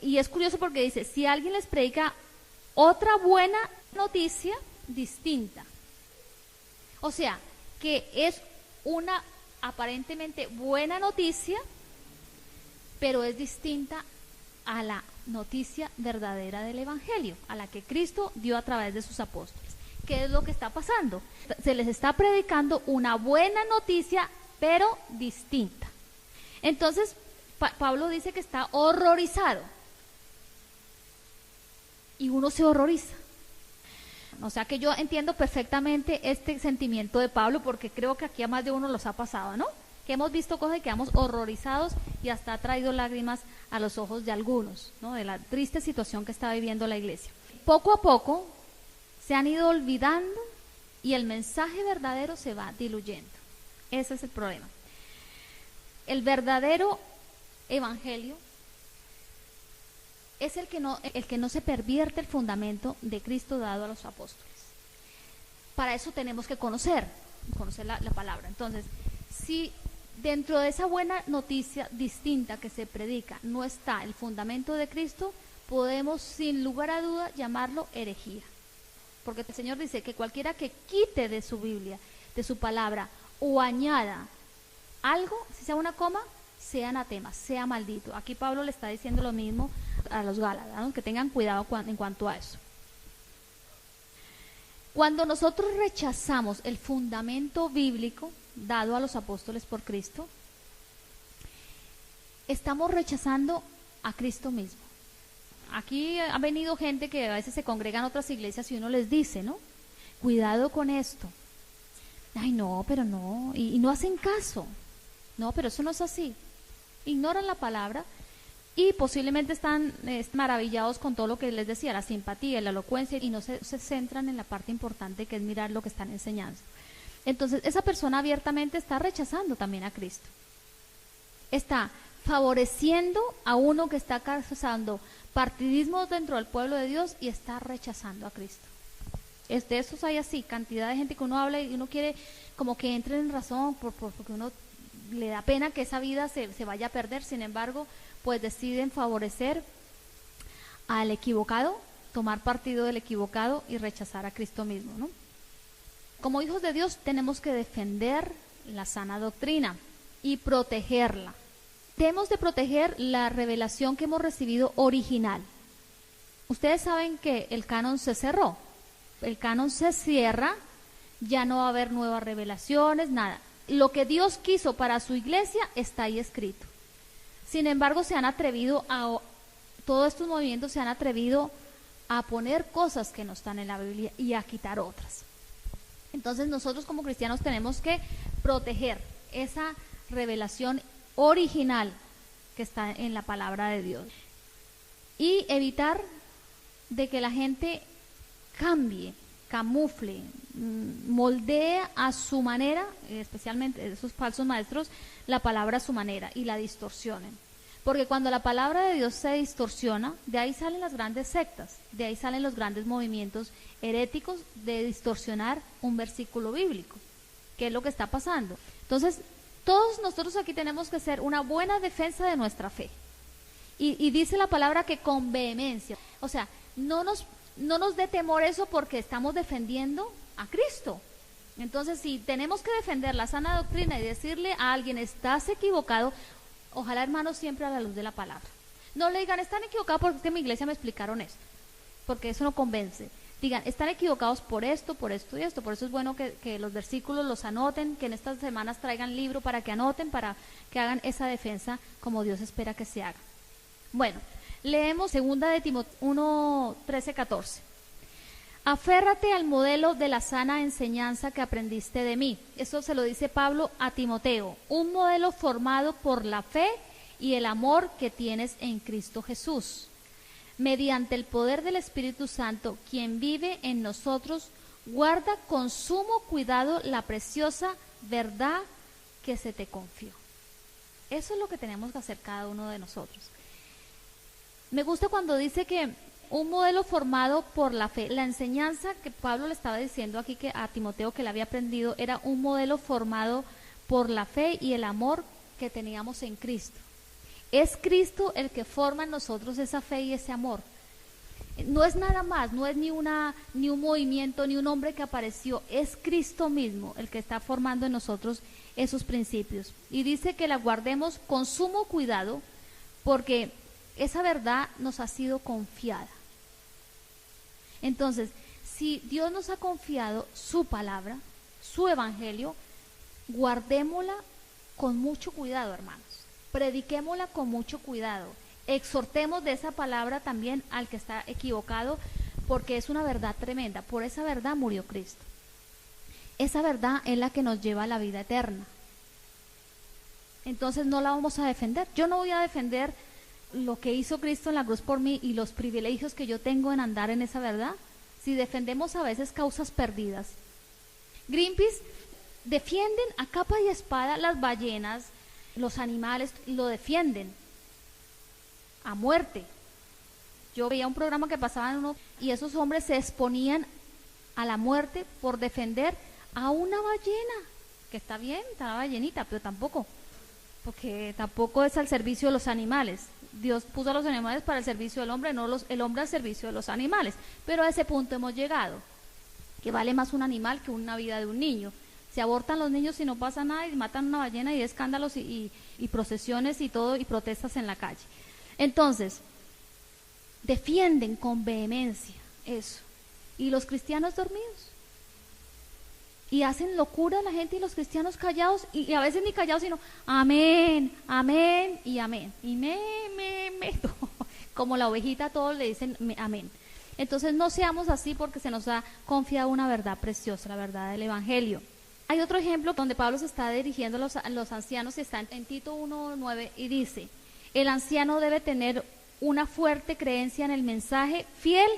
y es curioso porque dice, si alguien les predica otra buena noticia distinta. O sea, que es una aparentemente buena noticia, pero es distinta a la noticia verdadera del Evangelio, a la que Cristo dio a través de sus apóstoles. ¿Qué es lo que está pasando? Se les está predicando una buena noticia, pero distinta. Entonces, Pablo dice que está horrorizado. Y uno se horroriza. O sea que yo entiendo perfectamente este sentimiento de Pablo, porque creo que aquí a más de uno los ha pasado, ¿no? Que hemos visto cosas y quedamos horrorizados y hasta ha traído lágrimas a los ojos de algunos, ¿no? De la triste situación que está viviendo la iglesia. Poco a poco se han ido olvidando y el mensaje verdadero se va diluyendo. Ese es el problema. El verdadero evangelio es el que no se pervierte el fundamento de Cristo dado a los apóstoles. Para eso tenemos que conocer la palabra. Entonces, si dentro de esa buena noticia distinta que se predica no está el fundamento de Cristo, podemos sin lugar a duda llamarlo herejía. Porque el Señor dice que cualquiera que quite de su Biblia, de su palabra, o añada algo, si sea una coma, sea anatema, sea maldito. Aquí Pablo le está diciendo lo mismo a los Gálatas, ¿no? Que tengan cuidado en cuanto a eso. Cuando nosotros rechazamos el fundamento bíblico dado a los apóstoles por Cristo, estamos rechazando a Cristo mismo. Aquí ha venido gente que a veces se congrega en otras iglesias y uno les dice, ¿no? Cuidado con esto. Ay, no, pero no. Y no hacen caso. No, pero eso no es así. Ignoran la palabra y posiblemente están maravillados con todo lo que les decía, la simpatía, la elocuencia, y no se centran en la parte importante que es mirar lo que están enseñando. Entonces, esa persona abiertamente está rechazando también a Cristo. Está favoreciendo a uno que está causando partidismo dentro del pueblo de Dios y está rechazando a Cristo. De esos hay así, cantidad de gente que uno habla y uno quiere como que entre en razón porque uno le da pena que esa vida se vaya a perder. Sin embargo, pues deciden favorecer al equivocado, tomar partido del equivocado y rechazar a Cristo mismo, ¿no? Como hijos de Dios tenemos que defender la sana doctrina y protegerla. Debemos de proteger la revelación que hemos recibido original. Ustedes saben que el canon se cerró. El canon se cierra, ya no va a haber nuevas revelaciones, nada. Lo que Dios quiso para su iglesia está ahí escrito. Sin embargo, todos estos movimientos se han atrevido a poner cosas que no están en la Biblia y a quitar otras. Entonces nosotros como cristianos tenemos que proteger esa revelación original que está en la palabra de Dios y evitar de que la gente cambie, camufle, moldee a su manera, especialmente esos falsos maestros, la palabra a su manera y la distorsionen. Porque cuando la palabra de Dios se distorsiona, de ahí salen las grandes sectas, de ahí salen los grandes movimientos heréticos de distorsionar un versículo bíblico, que es lo que está pasando. Entonces, todos nosotros aquí tenemos que hacer una buena defensa de nuestra fe. Y dice la palabra que con vehemencia, o sea, no nos dé temor eso porque estamos defendiendo a Cristo. Entonces, si tenemos que defender la sana doctrina y decirle a alguien, estás equivocado, ojalá, hermanos, siempre a la luz de la palabra. No le digan, están equivocados porque es que en mi iglesia me explicaron esto, porque eso no convence. Digan, están equivocados por esto y esto. Por eso es bueno que los versículos los anoten, que en estas semanas traigan libro para que anoten, para que hagan esa defensa como Dios espera que se haga. Bueno, leemos 2 de Timoteo 1, 13, 14. Aférrate al modelo de la sana enseñanza que aprendiste de mí. Eso se lo dice Pablo a Timoteo. Un modelo formado por la fe y el amor que tienes en Cristo Jesús. Mediante el poder del Espíritu Santo, quien vive en nosotros, guarda con sumo cuidado la preciosa verdad que se te confió. Eso es lo que tenemos que hacer cada uno de nosotros. Me gusta cuando dice que un modelo formado por la fe. La enseñanza que Pablo le estaba diciendo aquí que a Timoteo que le había aprendido era un modelo formado por la fe y el amor que teníamos en Cristo. Es Cristo el que forma en nosotros esa fe y ese amor. No es nada más, no es ni un movimiento, ni un hombre que apareció, es Cristo mismo el que está formando en nosotros esos principios. Y dice que la guardemos con sumo cuidado, porque esa verdad nos ha sido confiada. Entonces, si Dios nos ha confiado su palabra, su evangelio, guardémosla con mucho cuidado, hermanos. Prediquémosla con mucho cuidado. Exhortemos de esa palabra también al que está equivocado, porque es una verdad tremenda. Por esa verdad murió Cristo. Esa verdad es la que nos lleva a la vida eterna. Entonces no la vamos a defender. Yo no voy a defender lo que hizo Cristo en la cruz por mí y los privilegios que yo tengo en andar en esa verdad, si defendemos a veces causas perdidas. Greenpeace defienden a capa y espada las ballenas, los animales, lo defienden a muerte. Yo veía un programa que pasaba en uno y esos hombres se exponían a la muerte por defender a una ballena, que está bien, está la ballenita, pero tampoco, porque tampoco es al servicio de los animales. Dios puso a los animales para el servicio del hombre, no el hombre al servicio de los animales. Pero a ese punto hemos llegado, que vale más un animal que una vida de un niño. Se abortan los niños y no pasa nada, y matan una ballena y hay escándalos y procesiones y todo, y protestas en la calle. Entonces, defienden con vehemencia eso. Y los cristianos dormidos. Y hacen locura a la gente y los cristianos callados, y a veces ni callados, sino amén, amén y amén. Y como la ovejita, todos le dicen amén. Entonces no seamos así, porque se nos ha confiado una verdad preciosa, la verdad del Evangelio. Hay otro ejemplo donde Pablo se está dirigiendo a los ancianos, y está en Tito 1:9, y dice: el anciano debe tener una fuerte creencia en el mensaje fiel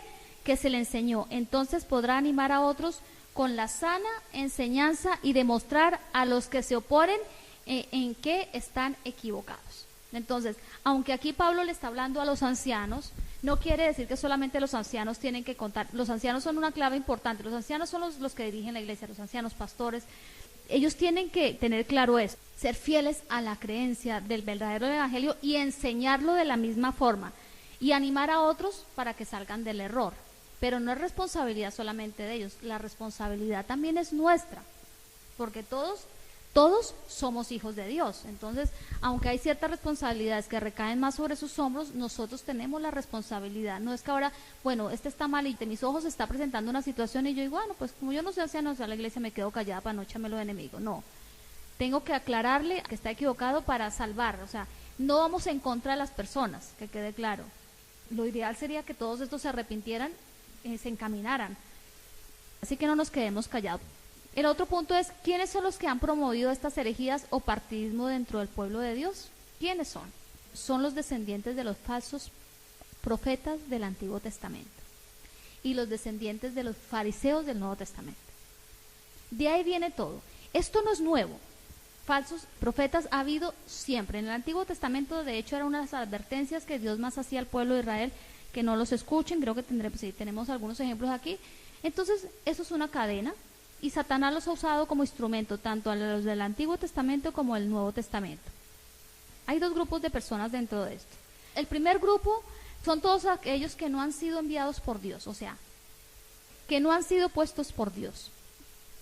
que se le enseñó, entonces podrá animar a otros con la sana enseñanza y demostrar a los que se oponen en que están equivocados. Entonces, aunque aquí Pablo le está hablando a los ancianos, no quiere decir que solamente los ancianos tienen que contar. Los ancianos son una clave importante. Los ancianos son los que dirigen la iglesia, los ancianos pastores. Ellos tienen que tener claro eso, ser fieles a la creencia del verdadero evangelio y enseñarlo de la misma forma y animar a otros para que salgan del error. Pero no es responsabilidad solamente de ellos, la responsabilidad también es nuestra, porque todos somos hijos de Dios. Entonces, aunque hay ciertas responsabilidades que recaen más sobre sus hombros, nosotros tenemos la responsabilidad. No es que ahora, bueno, este está mal y de mis ojos se está presentando una situación y yo digo, bueno, pues como yo no soy anciano, a la iglesia me quedo callada para no echármelo de enemigo. No, tengo que aclararle que está equivocado para salvar. O sea, no vamos en contra de las personas, que quede claro. Lo ideal sería que todos estos se arrepintieran, se encaminaran. Así que no nos quedemos callados. El otro punto es, ¿quiénes son los que han promovido estas herejías o partidismo dentro del pueblo de Dios? ¿Quiénes son? Son los descendientes de los falsos profetas del Antiguo Testamento y los descendientes de los fariseos del Nuevo Testamento. De ahí viene todo. Esto no es nuevo. Falsos profetas ha habido siempre. En el Antiguo Testamento, de hecho, era una de las advertencias que Dios más hacía al pueblo de Israel, que no los escuchen. Creo que tenemos algunos ejemplos aquí. Entonces, eso es una cadena, y Satanás los ha usado como instrumento, tanto a los del Antiguo Testamento como el Nuevo Testamento. Hay dos grupos de personas dentro de esto. El primer grupo son todos aquellos que no han sido enviados por Dios, o sea, que no han sido puestos por Dios.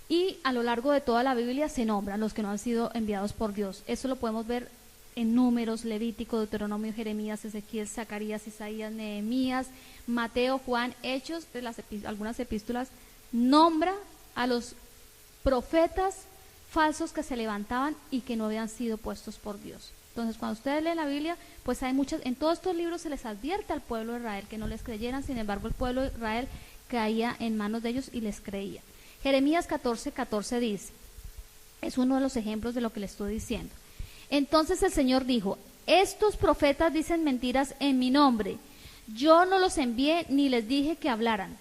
Y a lo largo de toda la Biblia se nombran los que no han sido enviados por Dios. Eso lo podemos ver en Números, Levítico, Deuteronomio, Jeremías, Ezequiel, Zacarías, Isaías, Nehemías, Mateo, Juan, Hechos, algunas epístolas, nombra a los profetas falsos que se levantaban y que no habían sido puestos por Dios. Entonces, cuando ustedes leen la Biblia, pues hay en todos estos libros se les advierte al pueblo de Israel que no les creyeran. Sin embargo, el pueblo de Israel caía en manos de ellos y les creía. Jeremías 14:14 dice, es uno de los ejemplos de lo que le estoy diciendo. Entonces el Señor dijo: estos profetas dicen mentiras en mi nombre. Yo no los envié ni les dije que hablaran.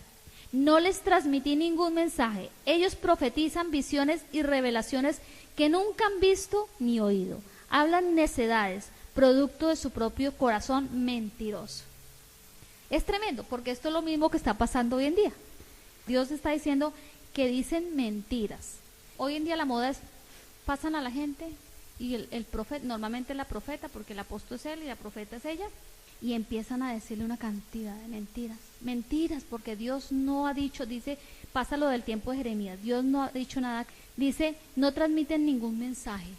No les transmití ningún mensaje. Ellos profetizan visiones y revelaciones que nunca han visto ni oído. Hablan necedades, producto de su propio corazón mentiroso. Es tremendo, porque esto es lo mismo que está pasando hoy en día. Dios está diciendo que dicen mentiras. Hoy en día la moda es, pasan a la gente y el profeta, normalmente la profeta, porque el apóstol es él y la profeta es ella, y empiezan a decirle una cantidad de mentiras, porque Dios no ha dicho, dice, pasa lo del tiempo de Jeremías, Dios no ha dicho nada, dice, no transmiten ningún mensaje,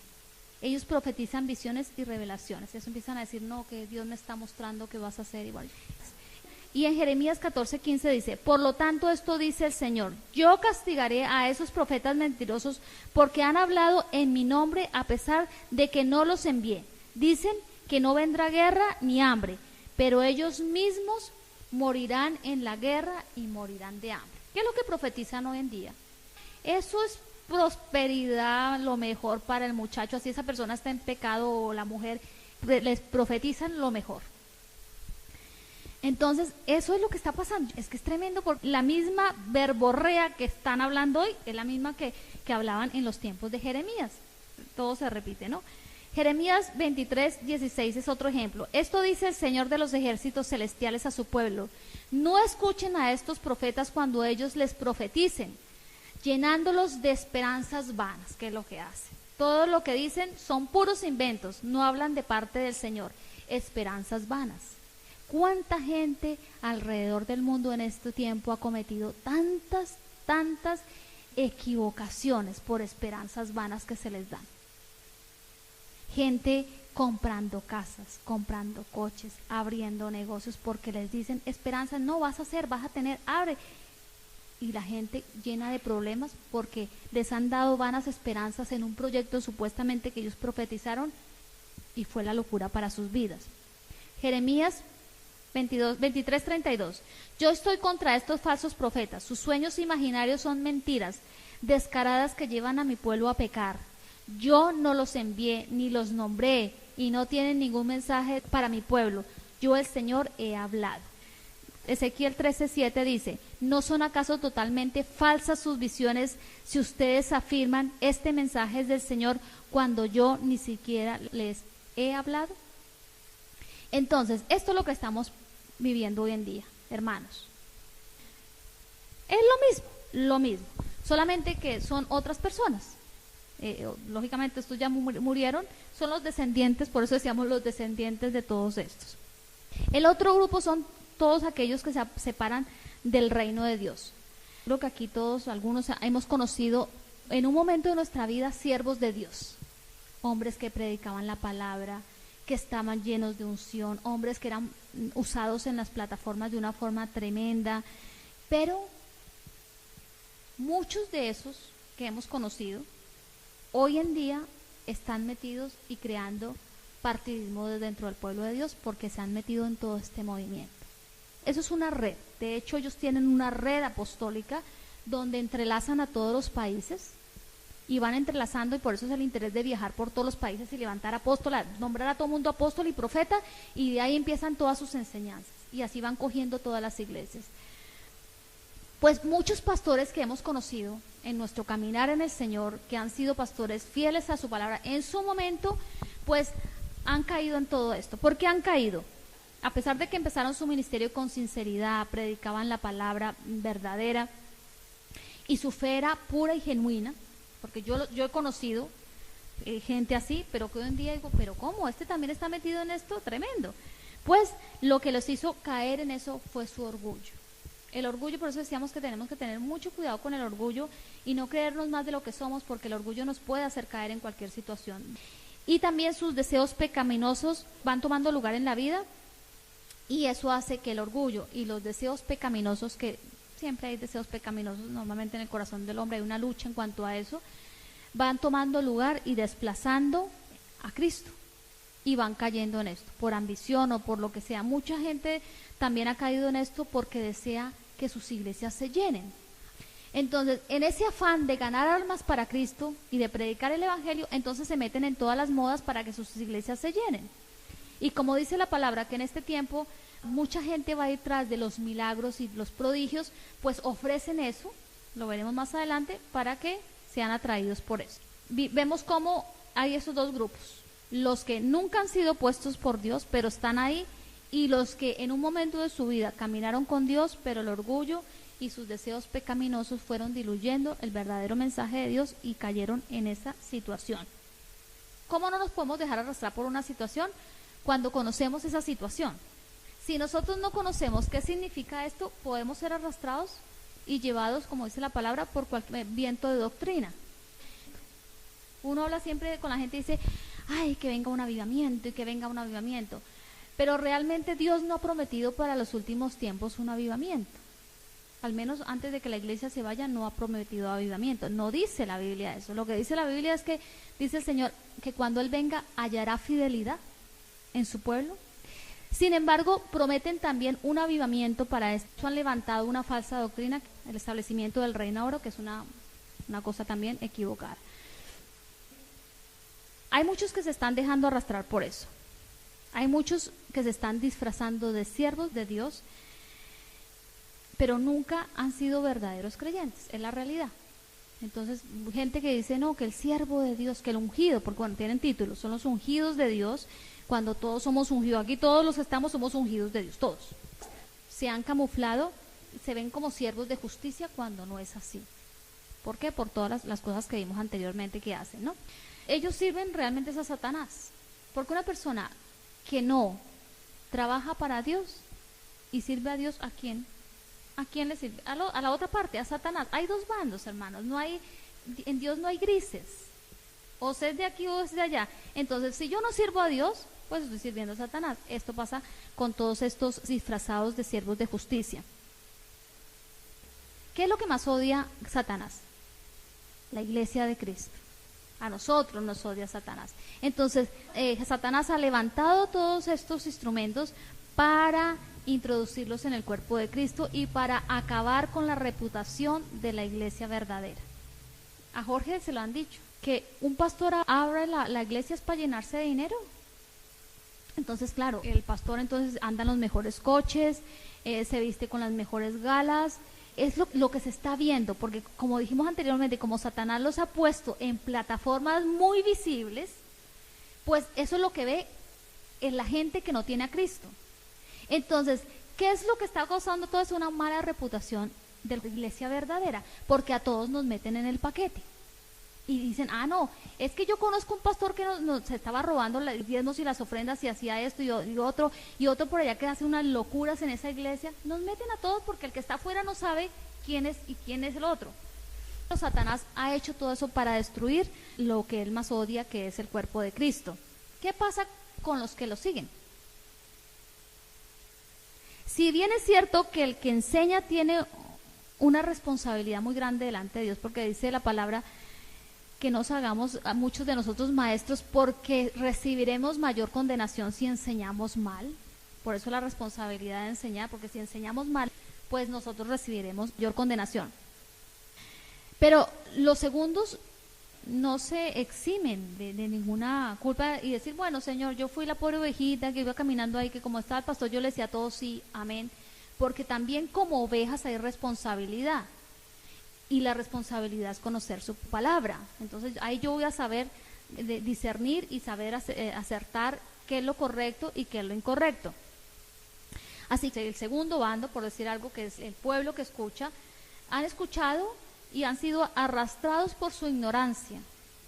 ellos profetizan visiones y revelaciones, eso empiezan a decir, no, que Dios me está mostrando que vas a hacer igual. Y en Jeremías 14:15 dice, por lo tanto esto dice el Señor, yo castigaré a esos profetas mentirosos porque han hablado en mi nombre a pesar de que no los envié. Dicen que no vendrá guerra ni hambre, pero ellos mismos morirán en la guerra y morirán de hambre. ¿Qué es lo que profetizan hoy en día? Eso es prosperidad, lo mejor para el muchacho, así esa persona está en pecado o la mujer, les profetizan lo mejor. Entonces, eso es lo que está pasando. Es que es tremendo porque la misma verborrea que están hablando hoy es la misma que hablaban en los tiempos de Jeremías. Todo se repite, ¿no? Jeremías 23:16 es otro ejemplo. Esto dice el Señor de los ejércitos celestiales a su pueblo. No escuchen a estos profetas cuando ellos les profeticen, llenándolos de esperanzas vanas, que es lo que hacen. Todo lo que dicen son puros inventos, no hablan de parte del Señor. Esperanzas vanas. ¿Cuánta gente alrededor del mundo en este tiempo ha cometido tantas equivocaciones por esperanzas vanas que se les dan? Gente comprando casas, comprando coches, abriendo negocios porque les dicen esperanzas, no vas a hacer, vas a tener, abre. Y la gente llena de problemas porque les han dado vanas esperanzas en un proyecto supuestamente que ellos profetizaron y fue la locura para sus vidas. Jeremías 23:32. Yo estoy contra estos falsos profetas. Sus sueños imaginarios son mentiras descaradas que llevan a mi pueblo a pecar. Yo no los envié ni los nombré y no tienen ningún mensaje para mi pueblo. Yo el Señor he hablado. Ezequiel 13:7 dice, ¿no son acaso totalmente falsas sus visiones si ustedes afirman este mensaje es del Señor cuando yo ni siquiera les he hablado? Entonces, esto es lo que estamos viviendo hoy en día, hermanos. Es lo mismo, solamente que son otras personas. Lógicamente estos ya murieron, son los descendientes, por eso decíamos los descendientes de todos estos. El otro grupo son todos aquellos que se separan del reino de Dios. Creo que aquí todos, algunos hemos conocido en un momento de nuestra vida siervos de Dios, hombres que predicaban la palabra, que estaban llenos de unción, hombres que eran usados en las plataformas de una forma tremenda, pero muchos de esos que hemos conocido hoy en día están metidos y creando partidismo dentro del pueblo de Dios porque se han metido en todo este movimiento. Eso es una red, de hecho ellos tienen una red apostólica donde entrelazan a todos los países y van entrelazando, y por eso es el interés de viajar por todos los países y levantar apóstoles, nombrar a todo mundo apóstol y profeta, y de ahí empiezan todas sus enseñanzas, y así van cogiendo todas las iglesias. Pues muchos pastores que hemos conocido en nuestro caminar en el Señor, que han sido pastores fieles a su palabra, en su momento, pues han caído en todo esto. ¿Por qué han caído? A pesar de que empezaron su ministerio con sinceridad, predicaban la palabra verdadera, y su fe era pura y genuina, porque yo he conocido gente así, pero que hoy en día digo, pero ¿cómo? Este también está metido en esto, tremendo. Pues lo que los hizo caer en eso fue su orgullo. El orgullo, por eso decíamos que tenemos que tener mucho cuidado con el orgullo y no creernos más de lo que somos, porque el orgullo nos puede hacer caer en cualquier situación. Y también sus deseos pecaminosos van tomando lugar en la vida, y eso hace que el orgullo y los deseos pecaminosos, que siempre hay deseos pecaminosos, normalmente en el corazón del hombre hay una lucha en cuanto a eso, van tomando lugar y desplazando a Cristo y van cayendo en esto, por ambición o por lo que sea. Mucha gente también ha caído en esto porque desea que sus iglesias se llenen. Entonces, en ese afán de ganar almas para Cristo y de predicar el evangelio, entonces se meten en todas las modas para que sus iglesias se llenen. Y como dice la palabra, que en este tiempo mucha gente va a ir tras de los milagros y los prodigios, pues ofrecen eso, lo veremos más adelante, para que sean atraídos por eso. Vemos cómo hay esos dos grupos, los que nunca han sido puestos por Dios, pero están ahí, y los que en un momento de su vida caminaron con Dios, pero el orgullo y sus deseos pecaminosos fueron diluyendo el verdadero mensaje de Dios y cayeron en esa situación. ¿Cómo no nos podemos dejar arrastrar por una situación cuando conocemos esa situación? Si nosotros no conocemos qué significa esto, podemos ser arrastrados y llevados, como dice la palabra, por cualquier viento de doctrina. Uno habla siempre con la gente y dice, ay, que venga un avivamiento y que venga un avivamiento. Pero realmente Dios no ha prometido para los últimos tiempos un avivamiento. Al menos antes de que la iglesia se vaya, no ha prometido avivamiento. No dice la Biblia eso. Lo que dice la Biblia es que, dice el Señor, que cuando Él venga hallará fidelidad en su pueblo. Sin embargo, prometen también un avivamiento para esto. Han levantado una falsa doctrina, el establecimiento del reino oro, que es una cosa también equivocada. Hay muchos que se están dejando arrastrar por eso. Hay muchos que se están disfrazando de siervos de Dios, pero nunca han sido verdaderos creyentes, es la realidad. Entonces, gente que dice, no, que el siervo de Dios, que el ungido, porque bueno, tienen títulos, son los ungidos de Dios, cuando todos somos ungidos, aquí todos los que estamos somos ungidos de Dios, todos. Se han camuflado, se ven como siervos de justicia cuando no es así. ¿Por qué? Por todas las cosas que vimos anteriormente que hacen, ¿no? Ellos sirven realmente a Satanás, porque una persona que no trabaja para Dios y sirve a Dios, ¿a quién? ¿A quién le sirve? A la otra parte, a Satanás. Hay dos bandos, hermanos, en Dios no hay grises, o es de aquí o es de allá. Entonces, si yo no sirvo a Dios, pues estoy sirviendo a Satanás. Esto pasa con todos estos disfrazados de siervos de justicia. ¿Qué es lo que más odia Satanás? La iglesia de Cristo. A nosotros nos odia Satanás. Entonces, Satanás ha levantado todos estos instrumentos para introducirlos en el cuerpo de Cristo y para acabar con la reputación de la iglesia verdadera. A Jorge se lo han dicho, que un pastor abre la iglesia es para llenarse de dinero. Entonces, claro, el pastor entonces anda en los mejores coches, se viste con las mejores galas. Es lo que se está viendo, porque como dijimos anteriormente, como Satanás los ha puesto en plataformas muy visibles, pues eso es lo que ve en la gente que no tiene a Cristo. Entonces, ¿qué es lo que está causando todo eso? Una mala reputación de la iglesia verdadera, porque a todos nos meten en el paquete. Y dicen, no, es que yo conozco un pastor que se estaba robando los diezmos y las ofrendas y hacía esto y otro por allá que hace unas locuras en esa iglesia. Nos meten a todos porque el que está afuera no sabe quién es y quién es el otro. Satanás ha hecho todo eso para destruir lo que él más odia, que es el cuerpo de Cristo. ¿Qué pasa con los que lo siguen? Si bien es cierto que el que enseña tiene una responsabilidad muy grande delante de Dios, porque dice la palabra que nos hagamos a muchos de nosotros maestros, porque recibiremos mayor condenación si enseñamos mal. Por eso la responsabilidad de enseñar, porque si enseñamos mal, pues nosotros recibiremos mayor condenación. Pero los segundos no se eximen de ninguna culpa y decir, bueno, Señor, yo fui la pobre ovejita que iba caminando ahí, que como estaba el pastor yo le decía a todos sí, amén, porque también como ovejas hay responsabilidad. Y la responsabilidad es conocer su palabra. Entonces ahí yo voy a saber discernir y saber acertar qué es lo correcto y qué es lo incorrecto. Así que el segundo bando, por decir algo, que es el pueblo que escucha, han escuchado y han sido arrastrados por su ignorancia.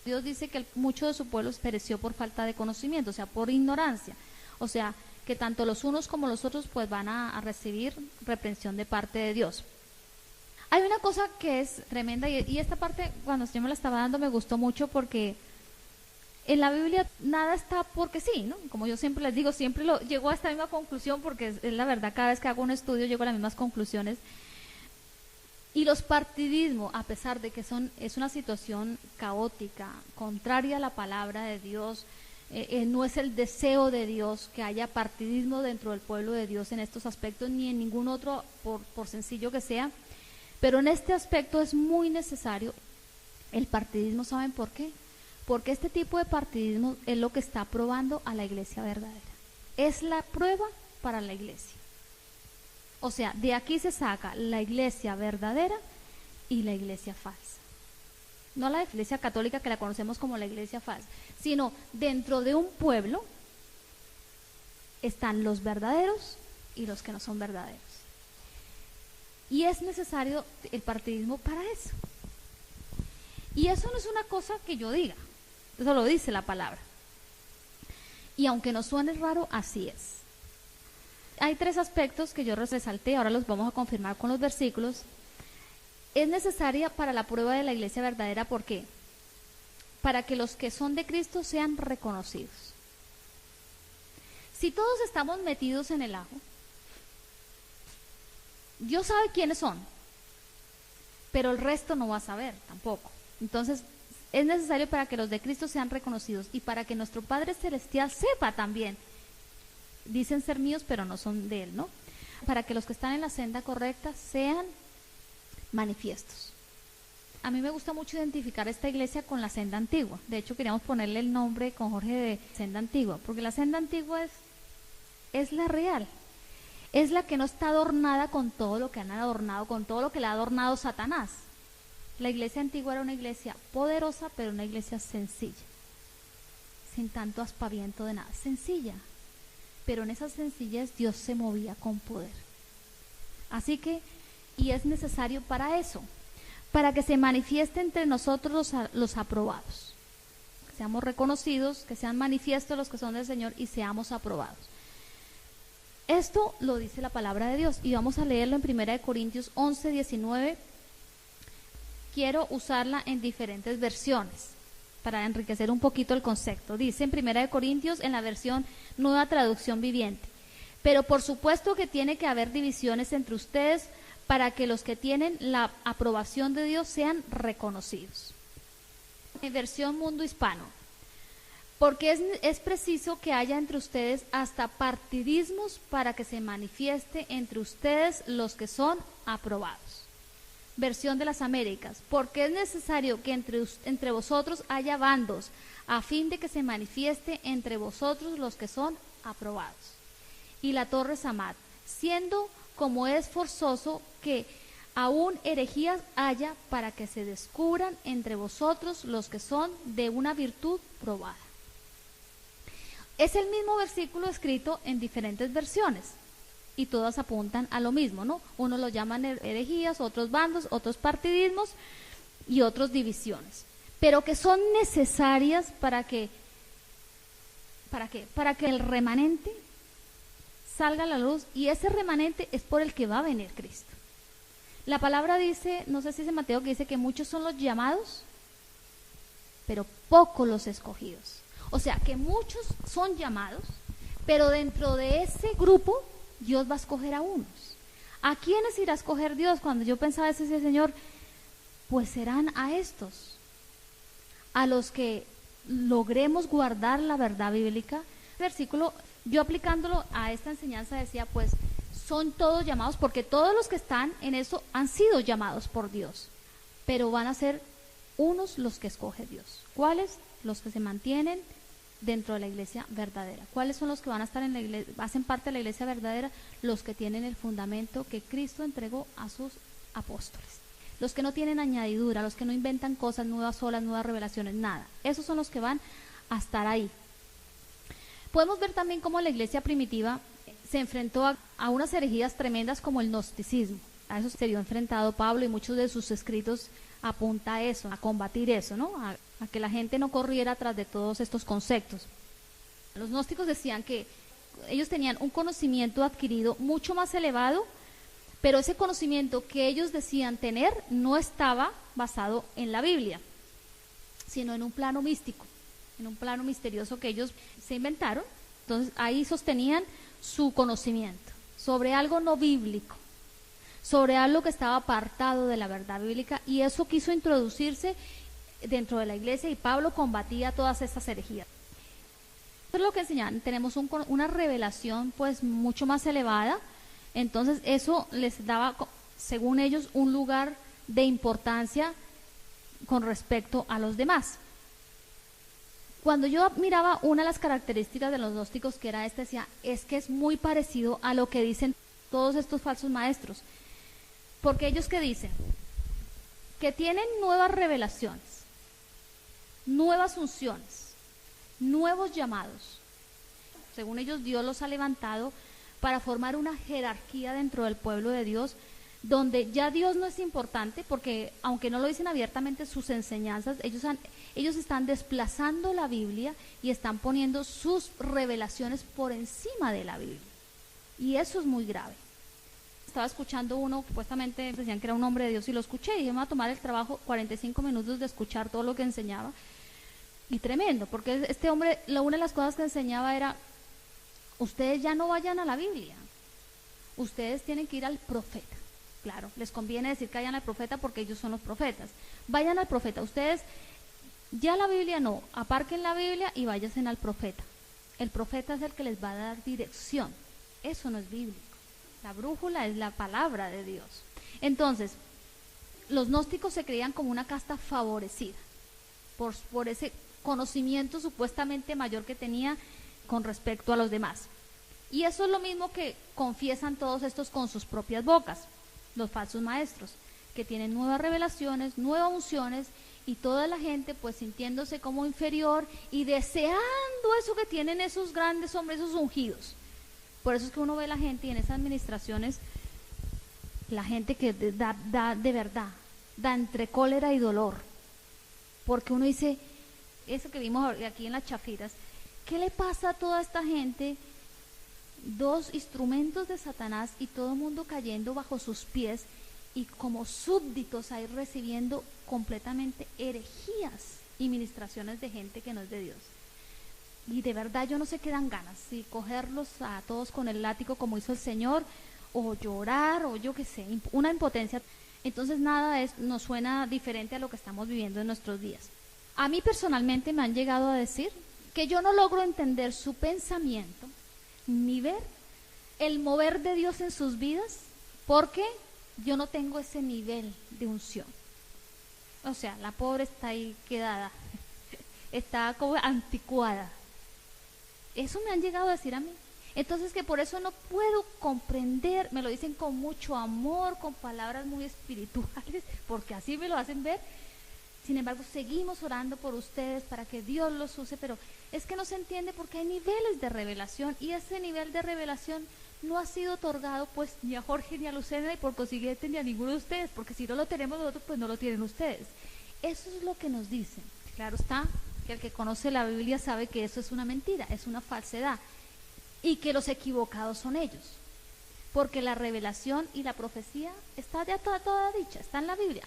Dios dice que mucho de su pueblo pereció por falta de conocimiento, o sea, por ignorancia. O sea, que tanto los unos como los otros pues van a recibir reprensión de parte de Dios. Hay una cosa que es tremenda y esta parte cuando yo me la estaba dando me gustó mucho porque en la Biblia nada está porque sí, ¿no? Como yo siempre les digo, siempre llego a esta misma conclusión porque es la verdad, cada vez que hago un estudio llego a las mismas conclusiones. Y los partidismos, a pesar de que es una situación caótica, contraria a la palabra de Dios, no es el deseo de Dios que haya partidismo dentro del pueblo de Dios en estos aspectos ni en ningún otro, por sencillo que sea. Pero en este aspecto es muy necesario el partidismo. ¿Saben por qué? Porque este tipo de partidismo es lo que está probando a la iglesia verdadera. Es la prueba para la iglesia. O sea, de aquí se saca la iglesia verdadera y la iglesia falsa. No la iglesia católica que la conocemos como la iglesia falsa, sino dentro de un pueblo están los verdaderos y los que no son verdaderos. Y es necesario el partidismo para eso. Y eso no es una cosa que yo diga, eso lo dice la palabra. Y aunque nos suene raro, así es. Hay 3 aspectos que yo resalté, ahora los vamos a confirmar con los versículos. Es necesaria para la prueba de la iglesia verdadera, ¿por qué? Para que los que son de Cristo sean reconocidos. Si todos estamos metidos en el ajo, Dios sabe quiénes son, pero el resto no va a saber tampoco. Entonces, es necesario para que los de Cristo sean reconocidos y para que nuestro Padre Celestial sepa también. Dicen ser míos, pero no son de Él, ¿no? Para que los que están en la senda correcta sean manifiestos. A mí me gusta mucho identificar esta iglesia con la senda antigua. De hecho, queríamos ponerle el nombre con Jorge de senda antigua, porque la senda antigua es la real. Es la que no está adornada con todo lo que han adornado, con todo lo que le ha adornado Satanás. La iglesia antigua era una iglesia poderosa, pero una iglesia sencilla, sin tanto aspaviento de nada, sencilla. Pero en esa sencillez Dios se movía con poder. Así que, y es necesario para eso, para que se manifieste entre nosotros los aprobados. Que seamos reconocidos, que sean manifiestos los que son del Señor y seamos aprobados. Esto lo dice la palabra de Dios y vamos a leerlo en 1 Corintios 11, 19. Quiero usarla en diferentes versiones para enriquecer un poquito el concepto. Dice en 1 Corintios en la versión Nueva Traducción Viviente: pero por supuesto que tiene que haber divisiones entre ustedes para que los que tienen la aprobación de Dios sean reconocidos. En versión Mundo Hispano: porque es preciso que haya entre ustedes hasta partidismos para que se manifieste entre ustedes los que son aprobados. Versión de las Américas: porque es necesario que entre vosotros haya bandos, a fin de que se manifieste entre vosotros los que son aprobados. Y la Torre Samad: siendo como es forzoso que aún herejías haya, para que se descubran entre vosotros los que son de una virtud probada. Es el mismo versículo escrito en diferentes versiones y todas apuntan a lo mismo, ¿no? Unos lo llaman herejías, otros bandos, otros partidismos y otros divisiones, pero que son necesarias para que el remanente salga a la luz, y ese remanente es por el que va a venir Cristo. La palabra dice, no sé si es en Mateo, que dice que muchos son los llamados, pero pocos los escogidos. O sea, que muchos son llamados, pero dentro de ese grupo Dios va a escoger a unos. ¿A quiénes irá a escoger Dios? Cuando yo pensaba eso, decía, Señor, pues serán a estos, a los que logremos guardar la verdad bíblica. Versículo, yo aplicándolo a esta enseñanza decía, pues son todos llamados, porque todos los que están en eso han sido llamados por Dios, pero van a ser unos los que escoge Dios. ¿Cuáles? Los que se mantienen dentro de la iglesia verdadera. ¿Cuáles son los que van a estar en la iglesia, hacen parte de la iglesia verdadera? Los que tienen el fundamento que Cristo entregó a sus apóstoles. Los que no tienen añadidura, los que no inventan cosas nuevas, olas, nuevas revelaciones, nada. Esos son los que van a estar ahí. Podemos ver también cómo la iglesia primitiva se enfrentó a unas herejías tremendas como el gnosticismo. A eso se vio enfrentado Pablo, y muchos de sus escritos apunta a eso, a combatir eso, ¿no? A que la gente no corriera tras de todos estos conceptos. Los gnósticos decían que ellos tenían un conocimiento adquirido mucho más elevado, pero ese conocimiento que ellos decían tener no estaba basado en la Biblia, sino en un plano místico, en un plano misterioso que ellos se inventaron. Entonces ahí sostenían su conocimiento sobre algo no bíblico, sobre algo que estaba apartado de la verdad bíblica, y eso quiso introducirse dentro de la iglesia, y Pablo combatía todas estas herejías. Eso es lo que enseñan. Tenemos una revelación pues mucho más elevada, entonces eso les daba, según ellos, un lugar de importancia con respecto a los demás. Cuando yo miraba una de las características de los gnósticos, que era esta, decía, es que es muy parecido a lo que dicen todos estos falsos maestros. Porque ellos, ¿qué dicen? Que tienen nuevas revelaciones, nuevas unciones, nuevos llamados. Según ellos, Dios los ha levantado para formar una jerarquía dentro del pueblo de Dios, donde ya Dios no es importante, porque aunque no lo dicen abiertamente sus enseñanzas, ellos están desplazando la Biblia y están poniendo sus revelaciones por encima de la Biblia. Y eso es muy grave. Estaba escuchando uno, supuestamente decían que era un hombre de Dios, y lo escuché, y me iba a tomar el trabajo 45 minutos de escuchar todo lo que enseñaba. Y tremendo, porque este hombre, una de las cosas que enseñaba era, ustedes ya no vayan a la Biblia, ustedes tienen que ir al profeta. Claro, les conviene decir que vayan al profeta porque ellos son los profetas. Vayan al profeta, ustedes, ya la Biblia no, aparquen la Biblia y váyanse al profeta. El profeta es el que les va a dar dirección. Eso no es bíblico. La brújula es la palabra de Dios. Entonces, los gnósticos se creían como una casta favorecida por ese conocimiento supuestamente mayor que tenía con respecto a los demás. Y eso es lo mismo que confiesan todos estos con sus propias bocas, los falsos maestros, que tienen nuevas revelaciones, nuevas unciones, y toda la gente pues sintiéndose como inferior y deseando eso que tienen esos grandes hombres, esos ungidos. Por eso es que uno ve la gente y en esas administraciones, la gente que da de verdad, da entre cólera y dolor, porque uno dice, eso que vimos aquí en las chafiras, ¿qué le pasa a toda esta gente? Dos instrumentos de Satanás y todo el mundo cayendo bajo sus pies y como súbditos ahí recibiendo completamente herejías y ministraciones de gente que no es de Dios. Y de verdad yo no sé qué dan ganas, si cogerlos a todos con el látigo como hizo el Señor, o llorar, o yo qué sé, una impotencia. Entonces nada nos suena diferente a lo que estamos viviendo en nuestros días. A mí personalmente me han llegado a decir que yo no logro entender su pensamiento ni ver el mover de Dios en sus vidas, porque yo no tengo ese nivel de unción. O sea, la pobre está ahí quedada, está como anticuada. Eso me han llegado a decir a mí. Entonces que por eso no puedo comprender, me lo dicen con mucho amor, con palabras muy espirituales, porque así me lo hacen ver. Sin embargo, seguimos orando por ustedes para que Dios los use, pero es que no se entiende porque hay niveles de revelación y ese nivel de revelación no ha sido otorgado pues ni a Jorge ni a Lucena y por consiguiente ni a ninguno de ustedes, porque si no lo tenemos nosotros, pues no lo tienen ustedes. Eso es lo que nos dicen. Claro está que el que conoce la Biblia sabe que eso es una mentira, es una falsedad y que los equivocados son ellos, porque la revelación y la profecía está ya toda dicha, está en la Biblia.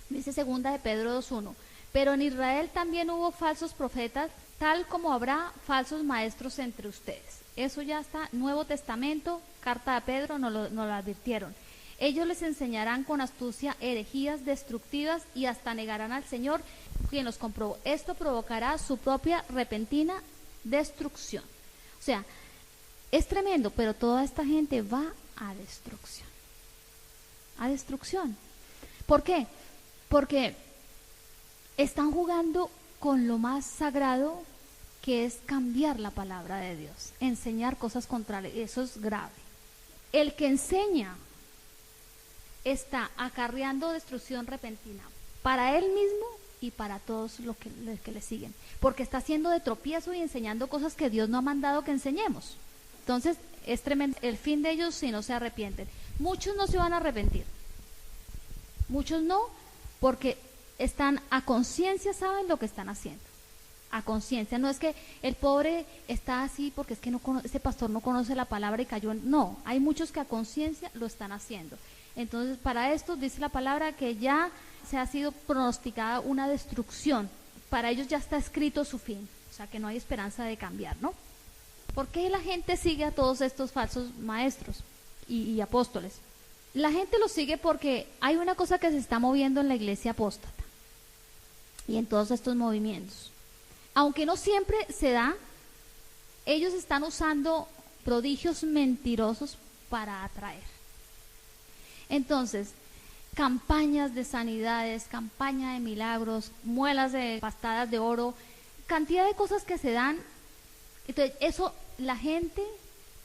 Dice segunda de Pedro 2:1, pero en Israel también hubo falsos profetas, tal como habrá falsos maestros entre ustedes. Eso ya está, Nuevo Testamento, carta de Pedro, nos lo advirtieron. Ellos les enseñarán con astucia herejías destructivas y hasta negarán al Señor, quien los comprobó. Esto provocará su propia repentina destrucción. O sea, es tremendo, pero toda esta gente va a destrucción. A destrucción. ¿Por qué? Porque están jugando con lo más sagrado, que es cambiar la palabra de Dios, enseñar cosas contrarias. Eso es grave. El que enseña está acarreando destrucción repentina para él mismo y para todos los que le siguen, porque está haciendo de tropiezo y enseñando cosas que Dios no ha mandado que enseñemos. Entonces es tremendo el fin de ellos si no se arrepienten. Muchos no se van a arrepentir, muchos no, porque están a conciencia, saben lo que están haciendo, a conciencia. No es que el pobre está así porque es que ese pastor no conoce la palabra y cayó no, hay muchos que a conciencia lo están haciendo. Entonces para esto dice la palabra que ya se ha sido pronosticada una destrucción, para ellos ya está escrito su fin, o sea que no hay esperanza de cambiar, ¿no? ¿Por qué la gente sigue a todos estos falsos maestros y apóstoles? La gente los sigue porque hay una cosa que se está moviendo en la iglesia apóstata y en todos estos movimientos. Aunque no siempre se da, ellos están usando prodigios mentirosos para atraer. Entonces, campañas de sanidades, campaña de milagros, muelas de pastadas de oro, cantidad de cosas que se dan. Entonces, eso, la gente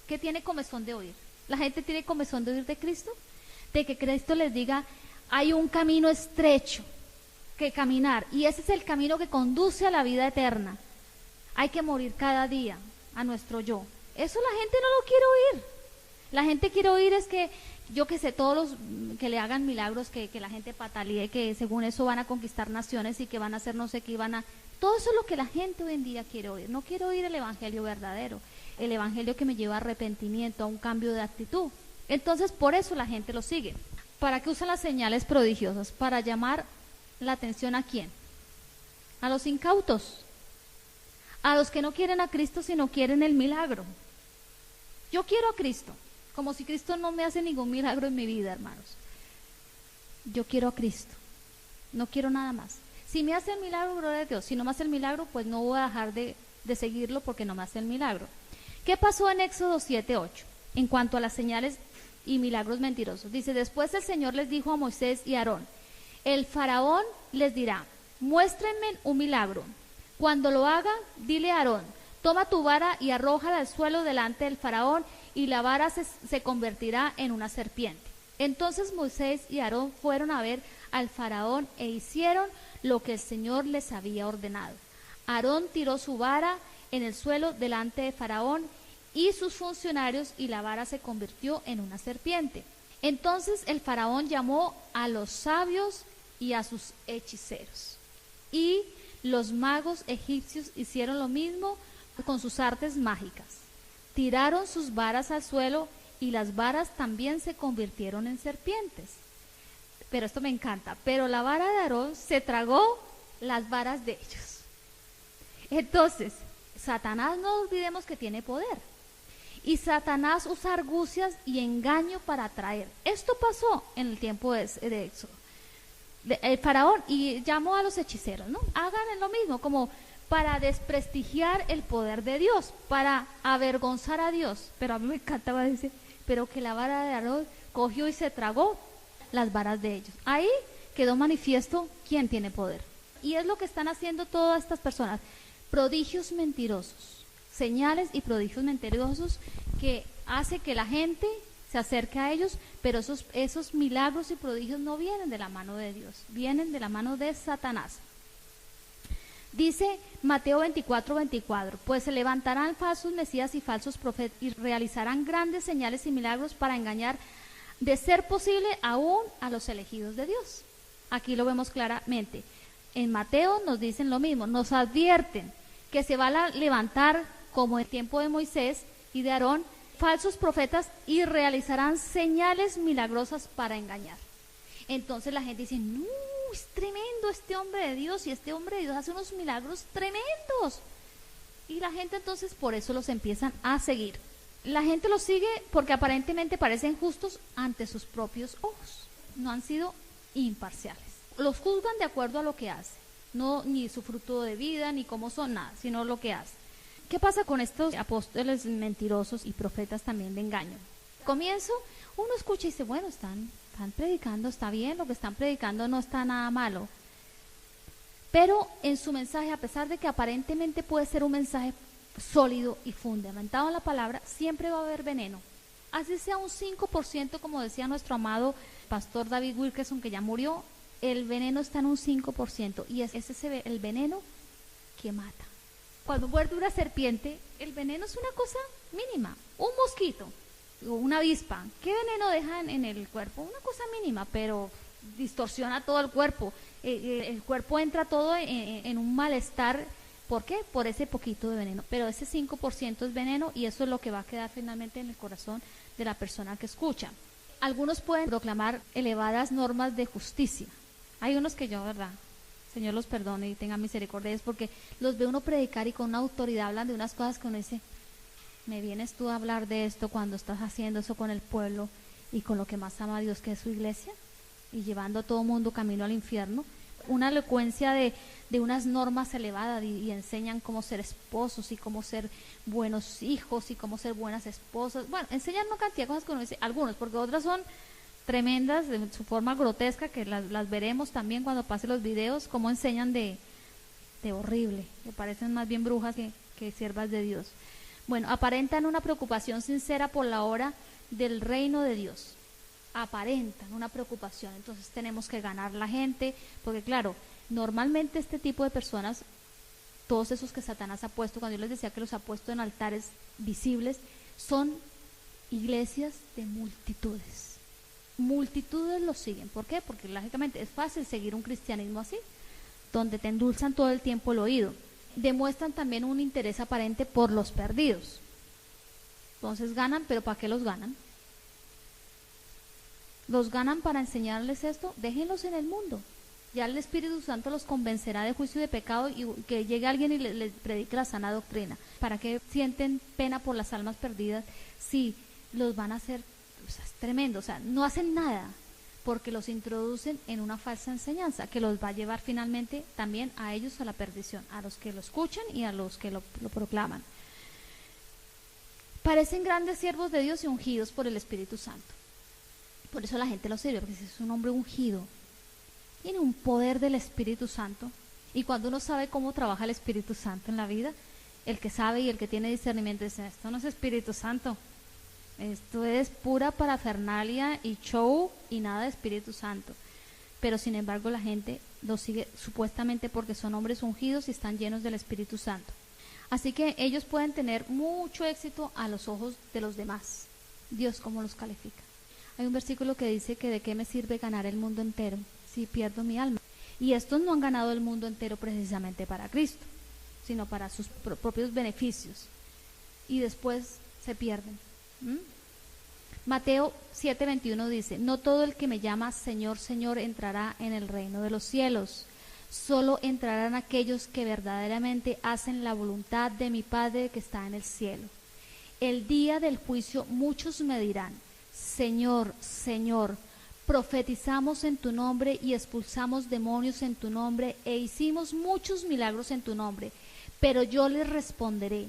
que tiene comezón de oír, la gente tiene comezón de oír de Cristo, de que Cristo les diga, hay un camino estrecho que caminar, y ese es el camino que conduce a la vida eterna. Hay que morir cada día a nuestro yo. Eso la gente no lo quiere oír. La gente quiere oír es que, yo que sé, todos los que le hagan milagros, que la gente patalee, que según eso van a conquistar naciones y que van a hacer no sé qué, todo eso es lo que la gente hoy en día quiere oír. No quiere oír el evangelio verdadero, el evangelio que me lleva a arrepentimiento, a un cambio de actitud. Entonces, por eso la gente lo sigue. ¿Para qué usan las señales prodigiosas? Para llamar la atención ¿a quién? A los incautos, a los que no quieren a Cristo, sino quieren el milagro. Yo quiero a Cristo, como si Cristo no me hace ningún milagro en mi vida, hermanos. Yo quiero a Cristo, no quiero nada más. Si me hace el milagro, gloria a Dios. Si no me hace el milagro, pues no voy a dejar de seguirlo porque no me hace el milagro. ¿Qué pasó en Éxodo 7:8? En cuanto a las señales y milagros mentirosos. Dice, después el Señor les dijo a Moisés y a Aarón, el faraón les dirá, muéstrenme un milagro. Cuando lo haga, dile a Aarón, toma tu vara y arrójala al suelo delante del faraón y la vara se convertirá en una serpiente. Entonces Moisés y Aarón fueron a ver al faraón e hicieron lo que el Señor les había ordenado. Aarón tiró su vara en el suelo delante de faraón y sus funcionarios y la vara se convirtió en una serpiente. Entonces el faraón llamó a los sabios y a sus hechiceros. Y los magos egipcios hicieron lo mismo con sus artes mágicas. Tiraron sus varas al suelo y las varas también se convirtieron en serpientes. Pero esto me encanta. Pero la vara de Aarón se tragó las varas de ellos. Entonces, Satanás, no olvidemos que tiene poder. Y Satanás usa argucias y engaño para atraer. Esto pasó en el tiempo de Éxodo. El faraón y llamó a los hechiceros, ¿no? Hagan lo mismo, como para desprestigiar el poder de Dios, para avergonzar a Dios. Pero a mí me encantaba decir, pero que la vara de Aarón cogió y se tragó las varas de ellos. Ahí quedó manifiesto quién tiene poder. Y es lo que están haciendo todas estas personas. Prodigios mentirosos, señales y prodigios mentirosos que hace que la gente se acerque a ellos, pero esos milagros y prodigios no vienen de la mano de Dios, vienen de la mano de Satanás. Dice Mateo 24:24, pues se levantarán falsos mesías y falsos profetas y realizarán grandes señales y milagros para engañar, de ser posible, aún a los elegidos de Dios. Aquí lo vemos claramente. En Mateo nos dicen lo mismo, nos advierten que se va a levantar, como en el tiempo de Moisés y de Aarón, falsos profetas y realizarán señales milagrosas para engañar. Entonces la gente dice, no, es tremendo este hombre de Dios, y este hombre de Dios hace unos milagros tremendos. Y la gente entonces por eso los empiezan a seguir. La gente los sigue porque aparentemente parecen justos ante sus propios ojos. No han sido imparciales. Los juzgan de acuerdo a lo que hace. No ni su fruto de vida, ni cómo son, nada, sino lo que hace. ¿Qué pasa con estos apóstoles mentirosos y profetas también de engaño? Comienzo, uno escucha y dice, bueno, están predicando, está bien, lo que están predicando no está nada malo. Pero en su mensaje, a pesar de que aparentemente puede ser un mensaje sólido y fundamentado en la palabra, siempre va a haber veneno. Así sea un 5%, como decía nuestro amado pastor David Wilkerson, que ya murió, el veneno está en un 5%, y ese es el veneno que mata. Cuando muerde una serpiente, el veneno es una cosa mínima. Un mosquito o una avispa, ¿qué veneno deja en el cuerpo? Una cosa mínima, pero distorsiona todo el cuerpo. El cuerpo entra todo en un malestar. ¿Por qué? Por ese poquito de veneno. Pero ese 5% es veneno, y eso es lo que va a quedar finalmente en el corazón de la persona que escucha. Algunos pueden proclamar elevadas normas de justicia. Hay unos que yo, ¿verdad?, Señor los perdone y tenga misericordia, es porque los ve uno predicar y con una autoridad hablan de unas cosas que uno dice, ¿me vienes tú a hablar de esto cuando estás haciendo eso con el pueblo y con lo que más ama a Dios, que es su iglesia, y llevando a todo mundo camino al infierno? Una elocuencia de unas normas elevadas, y enseñan cómo ser esposos y cómo ser buenos hijos y cómo ser buenas esposas. Bueno, enseñan una cantidad de cosas que uno dice, algunos, porque otras son tremendas, de su forma grotesca, que las veremos también cuando pase los videos, cómo enseñan de horrible, que parecen más bien brujas que siervas de Dios. Bueno, aparentan una preocupación sincera por la obra del reino de Dios. Aparentan una preocupación, entonces tenemos que ganar la gente, porque claro, normalmente este tipo de personas, todos esos que Satanás ha puesto, cuando yo les decía que los ha puesto en altares visibles, son iglesias de multitudes. Multitudes los siguen. ¿Por qué? Porque lógicamente es fácil seguir un cristianismo así, donde te endulzan todo el tiempo el oído. Demuestran también un interés aparente por los perdidos. Entonces ganan, pero ¿para qué los ganan? ¿Los ganan para enseñarles esto? Déjenlos en el mundo. Ya el Espíritu Santo los convencerá de juicio y de pecado, y que llegue alguien y les predique la sana doctrina. ¿Para qué sienten pena por las almas perdidas si los van a hacer? O sea, es tremendo. O sea, no hacen nada porque los introducen en una falsa enseñanza que los va a llevar finalmente también a ellos a la perdición, a los que lo escuchan y a los que lo proclaman. Parecen grandes siervos de Dios y ungidos por el Espíritu Santo. Por eso la gente lo sirve, porque es un hombre ungido. Tiene un poder del Espíritu Santo. Y cuando uno sabe cómo trabaja el Espíritu Santo en la vida, el que sabe y el que tiene discernimiento dice, esto no es Espíritu Santo. Esto es pura parafernalia y show y nada de Espíritu Santo. Pero sin embargo la gente lo sigue supuestamente porque son hombres ungidos y están llenos del Espíritu Santo. Así que ellos pueden tener mucho éxito a los ojos de los demás. Dios cómo los califica. Hay un versículo que dice que de qué me sirve ganar el mundo entero si pierdo mi alma. Y estos no han ganado el mundo entero precisamente para Cristo, sino para sus propios beneficios. Y después se pierden. Mateo 7:21 dice, no todo el que me llama Señor, Señor entrará en el reino de los cielos. Solo entrarán aquellos que verdaderamente hacen la voluntad de mi Padre que está en el cielo. El día del juicio muchos me dirán, Señor, Señor, profetizamos en tu nombre y expulsamos demonios en tu nombre e hicimos muchos milagros en tu nombre. Pero yo les responderé,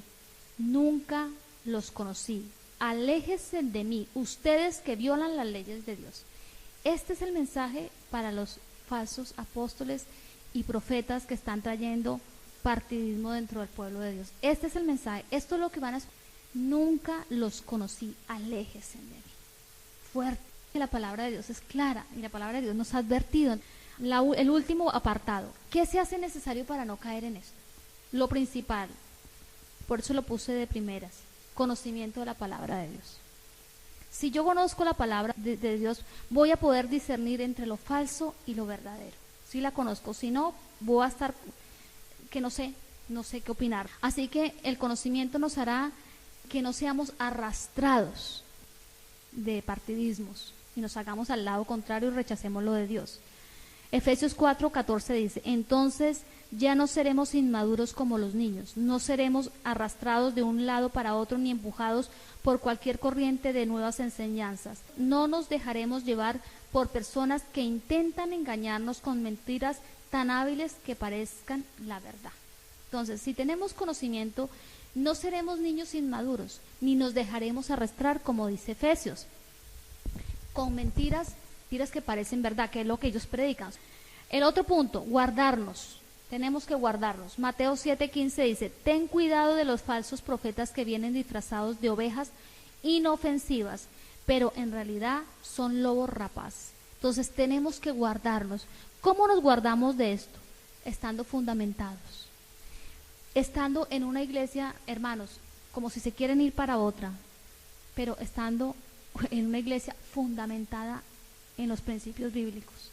nunca los conocí. Aléjense de mí, ustedes que violan las leyes de Dios. Este es el mensaje para los falsos apóstoles y profetas que están trayendo partidismo dentro del pueblo de Dios. Este es el mensaje, esto es lo que van a escuchar. Nunca los conocí, aléjense de mí. Fuerte. La palabra de Dios es clara y la palabra de Dios nos ha advertido. El último apartado, ¿qué se hace necesario para no caer en esto? Lo principal, por eso lo puse de primeras, conocimiento de la palabra de Dios. Si yo conozco la palabra de Dios, voy a poder discernir entre lo falso y lo verdadero. Si la conozco, si no, voy a estar que no sé qué opinar. Así que el conocimiento nos hará que no seamos arrastrados de partidismos y nos hagamos al lado contrario y rechacemos lo de Dios. Efesios 4:14 dice, entonces ya no seremos inmaduros como los niños, no seremos arrastrados de un lado para otro ni empujados por cualquier corriente de nuevas enseñanzas. No nos dejaremos llevar por personas que intentan engañarnos con mentiras tan hábiles que parezcan la verdad. Entonces, si tenemos conocimiento, no seremos niños inmaduros, ni nos dejaremos arrastrar, como dice Efesios, con mentiras que parecen verdad, que es lo que ellos predican. El otro punto, guardarnos. Tenemos que guardarnos. Mateo 7:15 dice, ten cuidado de los falsos profetas que vienen disfrazados de ovejas inofensivas, pero en realidad son lobos rapaces. Entonces tenemos que guardarnos. ¿Cómo nos guardamos de esto? Estando fundamentados. Estando en una iglesia, hermanos, como si se quieren ir para otra, pero estando en una iglesia fundamentada en los principios bíblicos.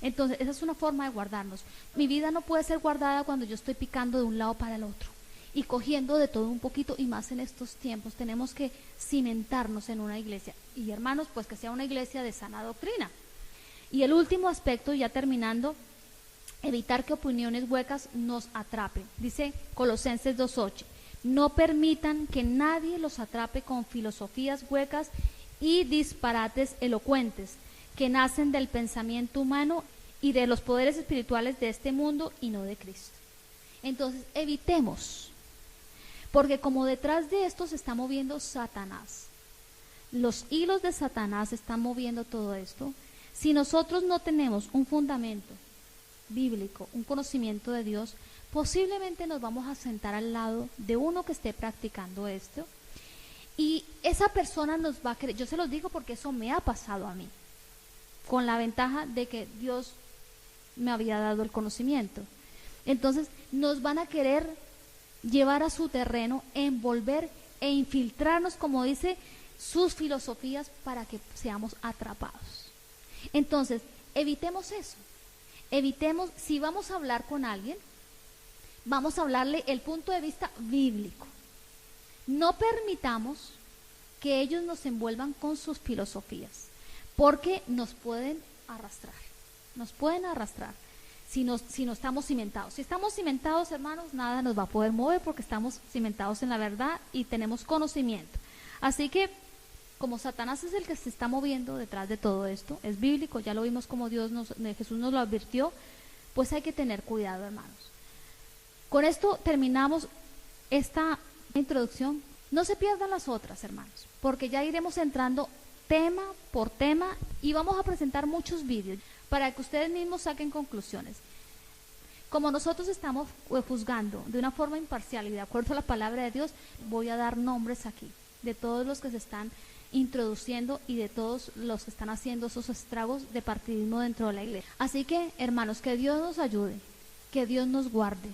Entonces, esa es una forma de guardarnos. Mi vida no puede ser guardada cuando yo estoy picando de un lado para el otro y cogiendo de todo un poquito, y más en estos tiempos. Tenemos que cimentarnos en una iglesia. Y hermanos, pues que sea una iglesia de sana doctrina. Y el último aspecto, ya terminando, evitar que opiniones huecas nos atrapen. Dice Colosenses 2:8, no permitan que nadie los atrape con filosofías huecas y disparates elocuentes que nacen del pensamiento humano y de los poderes espirituales de este mundo y no de Cristo. Entonces, evitemos, porque como detrás de esto se está moviendo Satanás, los hilos de Satanás están moviendo todo esto. Si nosotros no tenemos un fundamento bíblico, un conocimiento de Dios, posiblemente nos vamos a sentar al lado de uno que esté practicando esto, y esa persona nos va a creer. Yo se los digo porque eso me ha pasado a mí, con la ventaja de que Dios me había dado el conocimiento. Entonces nos van a querer llevar a su terreno, envolver e infiltrarnos, como dice sus filosofías para que seamos atrapados. Entonces, evitemos eso. Evitemos, si vamos a hablar con alguien, vamos a hablarle el punto de vista bíblico. No permitamos que ellos nos envuelvan con sus filosofías, porque nos pueden arrastrar, si no estamos cimentados. Si estamos cimentados, hermanos, nada nos va a poder mover porque estamos cimentados en la verdad y tenemos conocimiento. Así que, como Satanás es el que se está moviendo detrás de todo esto, es bíblico, ya lo vimos como Jesús nos lo advirtió, pues hay que tener cuidado, hermanos. Con esto terminamos esta introducción. No se pierdan las otras, hermanos, porque ya iremos entrando tema por tema y vamos a presentar muchos vídeos para que ustedes mismos saquen conclusiones. Como nosotros estamos juzgando de una forma imparcial y de acuerdo a la palabra de Dios, voy a dar nombres aquí de todos los que se están introduciendo y de todos los que están haciendo esos estragos de partidismo dentro de la iglesia. Así que, hermanos, que Dios nos ayude, que Dios nos guarde.